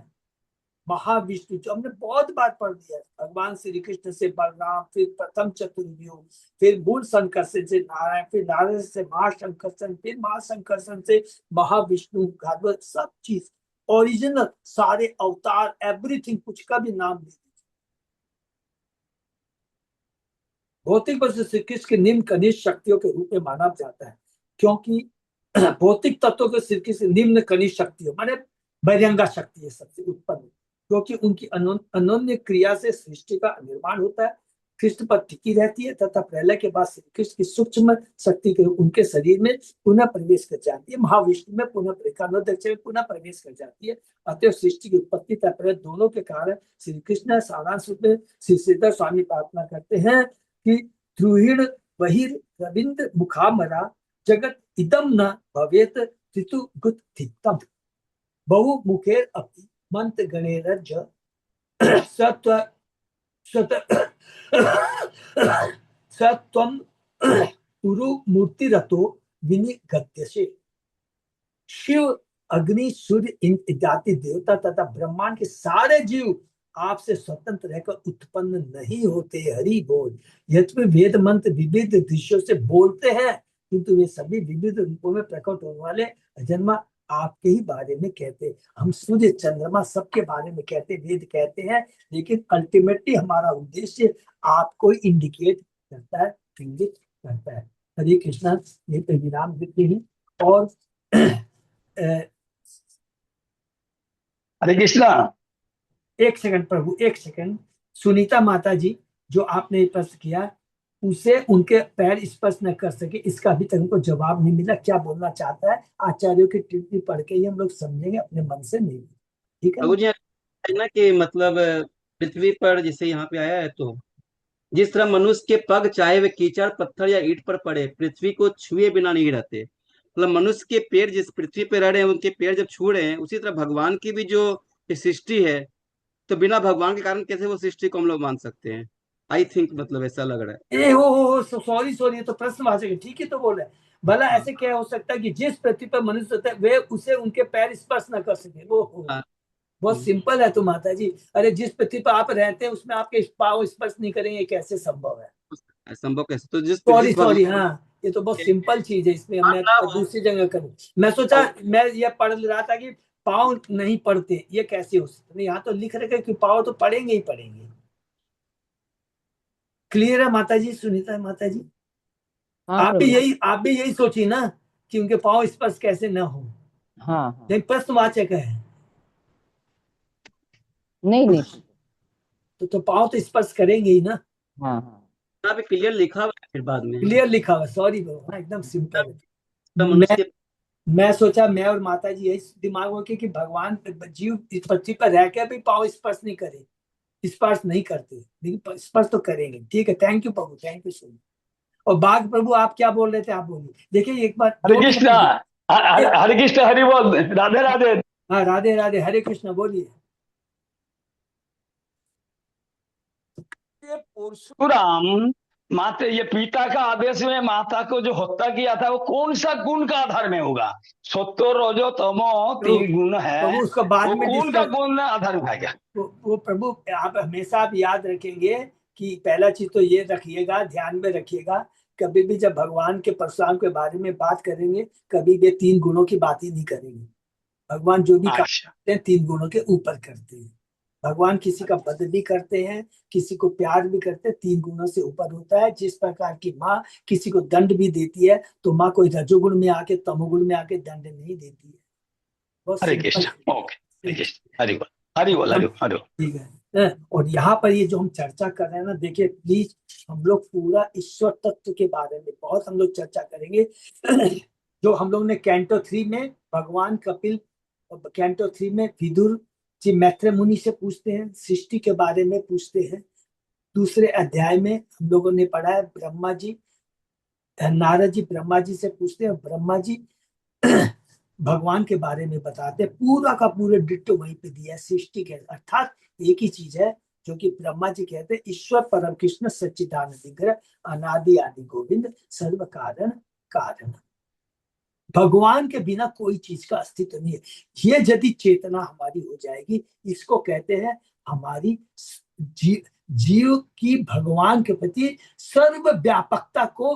महाविष्णु, जो हमने बहुत बार पढ़ दिया है, भगवान श्री कृष्ण से बलराम, फिर प्रथम चतुर्व्यूह, फिर मूल संकर्षण से नारायण, फिर नारायण से महासंकर्षण, फिर महासंकर्षण से महाविष्णु, भागवत, सब चीज ओरिजिनल, सारे अवतार, एवरीथिंग, कुछ का भी नाम नहीं। भौतिक वस्तु श्री कृष्ण के निम्न कनिष्ठ शक्तियों के रूप में माना जाता है, क्योंकि भौतिक तत्वों के श्री कृष्ण निम्न कनिष्ठ शक्तियों माने बहिरंगा शक्ति है सबसे उत्पन्न, क्योंकि उनकी अनन्य क्रिया से सृष्टि का निर्माण होता है, कृष्ण पर टिकी रहती है तथा प्रलय के बाद श्री कृष्ण की सूक्ष्म शक्ति के उनके शरीर में पुनः प्रवेश कर जाती है, महाविष्णु में पुनः पुनः प्रवेश कर जाती है। अतः सृष्टि की उत्पत्ति तथा प्रलय दोनों के कारण श्री कृष्ण सारांश रूप में श्री श्रीधर स्वामी प्रार्थना करते हैं कि द्रुहिण बहिर रविंद्र मुखामरा जगत इदम न भवेत ऋतु गुत थितम बहु मुखेर अपि मंत्र गणेरज सत्व सत्वम उरु मूर्ति रतो विनिगत्यसे। शिव, अग्नि, सूर्य इत्यादि देवता तथा ब्रह्मांड के सारे जीव आपसे स्वतंत्र रहकर उत्पन्न नहीं होते। हरि बोल। यद्यपि वेद मंत्र विविध दृश्यों से बोलते हैं, किंतु वे सभी विविध रूपों में प्रकट होने वाले अजन्मा आपके ही बारे में कहते हैं। हम सूर्य चंद्रमा सबके बारे में कहते, वेद कहते हैं, लेकिन अल्टीमेटली हमारा उद्देश्य आपको इंडिकेट करता है, इंगित करता है। हरे कृष्णा। ये पे विराम देते हैं और हरे कृष्णा। एक सेकंड प्रभु, एक सेकंड। सुनीता माता जी, जो आपने प्रश्न किया, उसे उनके पैर स्पर्श न कर सके, इसका अभी तक हमको जवाब नहीं मिला। क्या बोलना चाहता है? आचार्यों की टिप्पणी पढ़ के ही हम लोग समझेंगे, अपने मन से नहीं। ठीक है प्रभु जी है ना कि मतलब पृथ्वी पर जैसे यहाँ पे आया है, तो जिस तरह मनुष्य के पग चाहे वे कीचड़ पत्थर या ईंट पर पड़े पृथ्वी को छुए बिना नहीं रहते, मतलब मनुष्य के पैर जिस पृथ्वी पर रह रहे हैं उनके पैर जब छू रहे हैं, उसी तरह भगवान की भी जो सृष्टि है, तो बिना भगवान के कारण कैसे वो सृष्टि को हम लोग मान सकते हैं? आई थिंक मतलब ऐसा लग रहा है। ए हो सॉरी सॉरी, ये तो प्रश्नवाचक है। ठीक है, तो बोल रहे हैं भला हाँ। ऐसे क्या हो सकता है कि जिस पृथ्वी पर मनुष्य होता है वे उसे उनके पैर स्पर्श न कर सके? वो हाँ। बहुत सिंपल है तो माता जी। अरे जिस पृथ्वी पर आप रहते हैं उसमें आपके पाँव स्पर्श नहीं करेंगे, कैसे संभव है? संभव कैसे? तो जिस सॉरी जिस सॉरी, भगवान हाँ, ये तो बहुत सिंपल चीज है, इसमें मैं ना हो, दूसरी जगह करूँ। मैं सोचा, मैं ये पढ़ रहा था कि पाँव नहीं पड़ते, ये कैसे हो सकता? यहाँ तो लिख रखे कि पाँव तो पड़ेंगे ही पड़ेंगे। क्लियर है माता जी? सुनीता माता जी, हाँ प्रभु। आप भी यही सोची ना कि उनके पाँव स्पर्श कैसे न हो? हाँ हाँ। नहीं, प्रश्नवाचक है। नहीं नहीं। तो पाँव तो स्पर्श करेंगे ही ना। हाँ हाँ। भी क्लियर लिखा हुआ है फिर बाद में। क्लियर लिखा हुआ, सॉरी हाँ, एकदम सिंपल तो है। मनुष्य के मैं सोचा, मैं और माता जी यही दिमाग में कि भगवान जीव इस पृथ्वी पर रह के भी पाँव स्पर्श नहीं करे, स्पर्श नहीं करते, लेकिन स्पर्श तो करेंगे। ठीक है, thank you Prabhu, thank you so much. और बाघ प्रभु, आप क्या बोल रहे थे? आप बोलिए। देखिए एक बार हरे कृष्णा। हरे कृष्ण, हरि बोल, राधे राधे। हाँ, राधे राधे, हरे कृष्ण, बोलिए। परशुराम माता, ये पिता का आदेश में माता को जो हत्या किया था, वो कौन सा गुण का आधार में होगा? सत्व रजो तमो तीन गुण है, प्रभु उसको बाद वो में कौन का डिस्कस। गुण आधार में आएगा? वो प्रभु आप हमेशा आप याद रखेंगे कि पहला चीज तो ये रखिएगा, ध्यान में रखिएगा, कभी भी जब भगवान के परशुराम के बारे में बात करेंगे, कभी भी तीन गुणों की बात ही नहीं करेंगे। भगवान जो भी काम अच्छा। करते हैं तीन गुणों के ऊपर करते हैं। भगवान किसी का वध भी करते हैं, किसी को प्यार भी करते हैं, तीन गुणों से ऊपर होता है। जिस प्रकार की माँ किसी को दंड भी देती है, तो माँ कोई रजोगुण में आके तमोगुण में आके दंड नहीं देती है। बहुत हरे सिंपल। कृष्ण। ओके, हरे कृष्ण, हरि बोल, हरि बोल, हरि बोल, हरि बोल। ठीक है। और यहाँ पर ये जो हम चर्चा कर रहे हैं ना, देखिए प्लीज, हम लोग पूरा ईश्वर तत्व के बारे में बहुत हम लोग चर्चा करेंगे। जो हम लोग ने कैंटो 3 में भगवान कपिल, कैंटो 3 में विदुर जी मैत्रेय मुनि से पूछते हैं, सृष्टि के बारे में पूछते हैं। दूसरे अध्याय में हम लोगों ने पढ़ा है ब्रह्मा जी, नारद जी ब्रह्मा जी से पूछते हैं, ब्रह्मा जी भगवान के बारे में बताते हैं। पूरा का पूरा डिट्टो वहीं पे दिया है सृष्टि के, अर्थात एक ही चीज है जो कि ब्रह्मा जी कहते हैं, ईश्वर परम कृष्ण सच्चिदानंद विग्रह अनादि आदि गोविंद सर्व कारण कारण। भगवान के बिना कोई चीज का अस्तित्व नहीं है। ये यदि चेतना हमारी हो जाएगी, इसको कहते हैं हमारी जीव की भगवान के प्रति सर्वव्यापकता को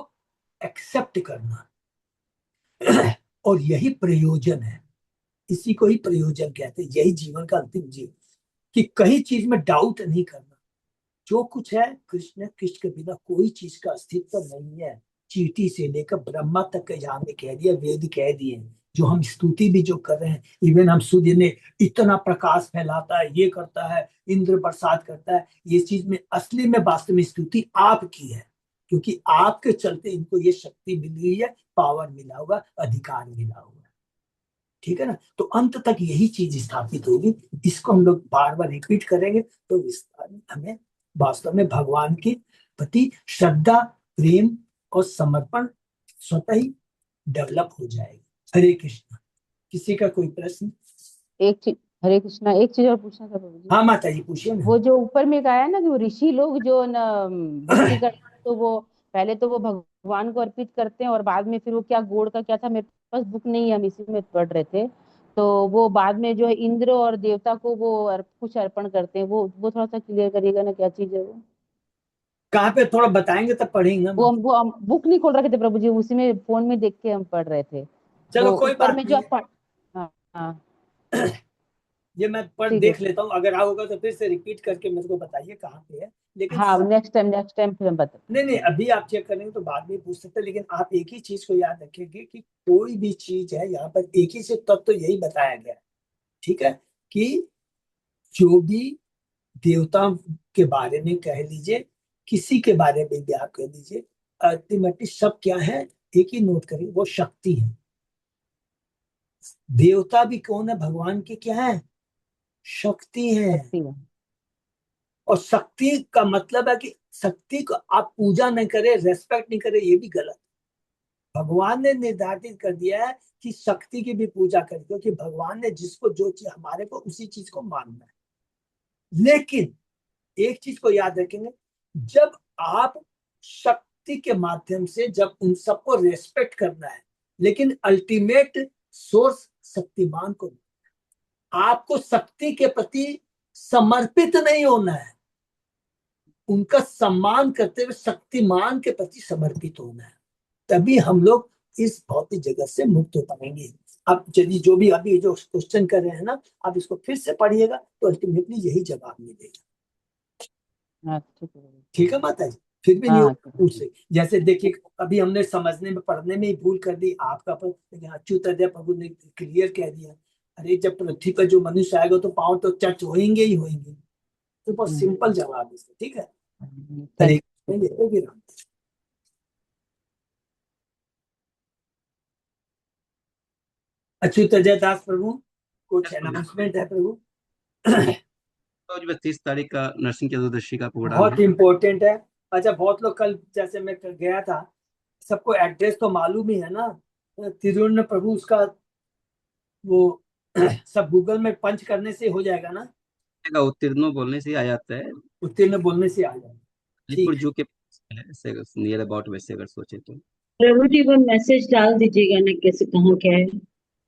एक्सेप्ट करना। और यही प्रयोजन है, इसी को ही प्रयोजन कहते हैं। यही जीवन का अंतिम जीव, कि कहीं चीज में डाउट नहीं करना। जो कुछ है कृष्ण के बिना कोई चीज का अस्तित्व नहीं है। चींटी से लेकर ब्रह्मा तक के जहां में कह दिया, वेद कह दिए, जो हम स्तुति भी जो कर रहे हैं, इवन हम सूर्य ने इतना प्रकाश फैलाता है, ये करता है, इंद्र बरसात करता है, ये चीज में असली में वास्तव में स्तुति आपकी है, क्योंकि आपके चलते इनको ये शक्ति मिल रही है, पावर मिला होगा, अधिकार मिला होगा। ठीक है ना? तो अंत तक यही चीज स्थापित होगी। इसको हम लोग बार बार रिपीट करेंगे तो हमें वास्तव में भगवान के प्रति श्रद्धा, प्रेम और समर्पण स्वतः ही डेवलप हो जाएगी। हरे कृष्णा। किसी का कोई प्रश्न? एक चीज, हरे कृष्णा, एक चीज और पूछना था प्रभु जी। हाँ माता जी पूछिए ना। वो जो ऊपर में गाया ना कि वो ऋषि लोग जो भक्ति करते हैं, तो वो पहले तो वो भगवान को अर्पित करते हैं और बाद में फिर वो क्या गोड़ का क्या था, मेरे पास बुक नहीं है, हम इसी में पढ़ रहे थे, तो वो बाद में जो है इंद्र और देवता को वो कुछ अर्पण करते हैं। वो थोड़ा सा क्लियर करिएगा ना, क्या चीज है वो? कहाँ पे थोड़ा बताएंगे तब पढ़ेंगे हम। वो हम बुक नहीं खोल रखे थे प्रभु जी, उसी में फोन में देख के हम पढ़ रहे थे। चलो वो कोई ऊपर बात में नहीं जो है। हाँ हाँ ये मैं पढ़ ठीक देख है। लेता हूँ, अगर होगा तो फिर से रिपीट करके मेरे को बताइए कहाँ पे है। लेकिन हाँ, नेक्स्ट टाइम फिर हम बताते नहीं अभी आप चेक करेंगे तो बाद में पूछ सकते हैं, लेकिन आप एक ही चीज को याद रखेंगे कि कोई भी चीज है यहाँ पर एक ही से तब तो यही बताया गया है। ठीक है? कि जो भी देवता के बारे में कह लीजिए, किसी के बारे में भी आप कह लीजिए, अल्टीमेटली सब क्या है, एक ही नोट करिए, वो शक्ति है। देवता भी कौन है? भगवान की क्या है? शक्ति है। सकती है। और शक्ति का मतलब है कि शक्ति को आप पूजा नहीं करे, रेस्पेक्ट नहीं करे, ये भी गलत। भगवान ने निर्धारित कर दिया है कि शक्ति की भी पूजा करें, क्योंकि भगवान ने जिसको जो चीज हमारे को उसी चीज को मानना है। लेकिन एक चीज को याद रखेंगे, जब आप शक्ति के माध्यम से जब उन सबको रेस्पेक्ट करना है, लेकिन अल्टीमेट सोर्स शक्तिमान को, आपको शक्ति के प्रति समर्पित नहीं होना है, उनका सम्मान करते हुए शक्तिमान के प्रति समर्पित होना है। तभी हम लोग इस भौतिक जगत से मुक्त हो पाएंगे। अब चलिए, जो भी अभी जो क्वेश्चन कर रहे हैं ना, आप इसको फिर से पढ़िएगा तो अल्टीमेटली यही जवाब मिलेगा। हाँ ठीक है। ठीक है माता जी? फिर भी नहीं हाँ पूछ रही। जैसे देखिए, अभी हमने समझने में, पढ़ने में ही भूल कर दी आपका, लेकिन अच्युतानंद प्रभु ने क्लियर कह दिया। अरे जब पृथ्वी पर जो मनुष्य आएगा तो पांव तो चर्च होंगे ही होंगे। तो बहुत सिंपल जवाब है इसका। ठीक है? हरे कृष्ण। विराम। अच्युत अजय दास प्रभु, कुछ अनाउंसमेंट है प्रभु? तो जो 30 तारीख का नरसिंह चतुर्दशी का प्रोग्राम बहुत है। इम्पोर्टेंट है। अच्छा, बहुत लोग कल, जैसे मैं गया था, सबको एड्रेस तो मालूम ही है ना, तिरुवनंतपुरम प्रभु, उसका वो सब गूगल में पंच करने से हो जाएगा ना? उत्तीर्ण बोलने से ही आ जाता है। उत्तीर्ण बोलने से आ जाएगा। अलीपुर ठीक जू के ऐसे नियर अबाउट, वैसे अगर सोचे तो। प्रभु जी वो मैसेज डाल दीजिएगा ना, कैसे कहाँ क्या है।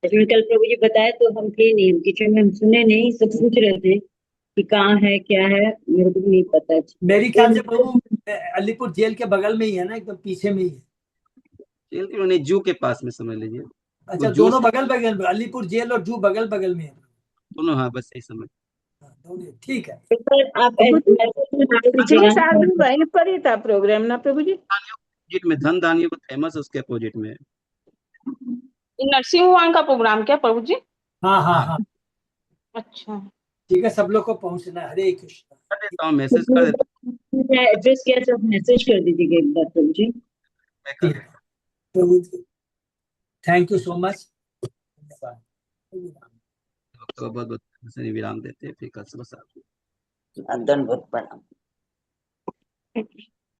इसमें कल प्रभु जी बताए तो हम थे नहीं, हम किचन में, हम सुने नहीं, सब पूछ रहे थे कि कहाँ है क्या है, मेरे को भी नहीं पता। मेरी ख्याल से प्रभु अलीपुर जेल के बगल में ही है ना, एकदम पीछे में ही है। जेल के नहीं, जू के पास में समझ लीजिए। अच्छा, जू दोनों बगल बगल में, अलीपुर जेल और जू बगल बगल में है। दोनों, हाँ बस यही समझ। हाँ, दोनों। ठीक है। एक बार आप मैसेज में डाल पिछले दीजिएगा। साल भी वहीं पर ही था प्रोग्राम ना प्रभु जी? अपोजिट में धन दानियों को फेमस, उसके अपोजिट में। नरसिंह भगवान का प्रोग्राम क्या प्रभु जी? हाँ हाँ हाँ। अच्छा ठीक है, सब लोग को पहुंचना है। हरे कृष्ण। कर देता हूँ, मैसेज कर देता एड्रेस क्या है, सब मैसेज कर दीजिएगा एक बार प्रभु जी। हूँ। ठीक है प्रभु जी, थैंक यू सो मच। धन्यवाद। बहुत बहुत विराम देते हैं, फिर कल सुबह 7 दंडवत प्रणाम।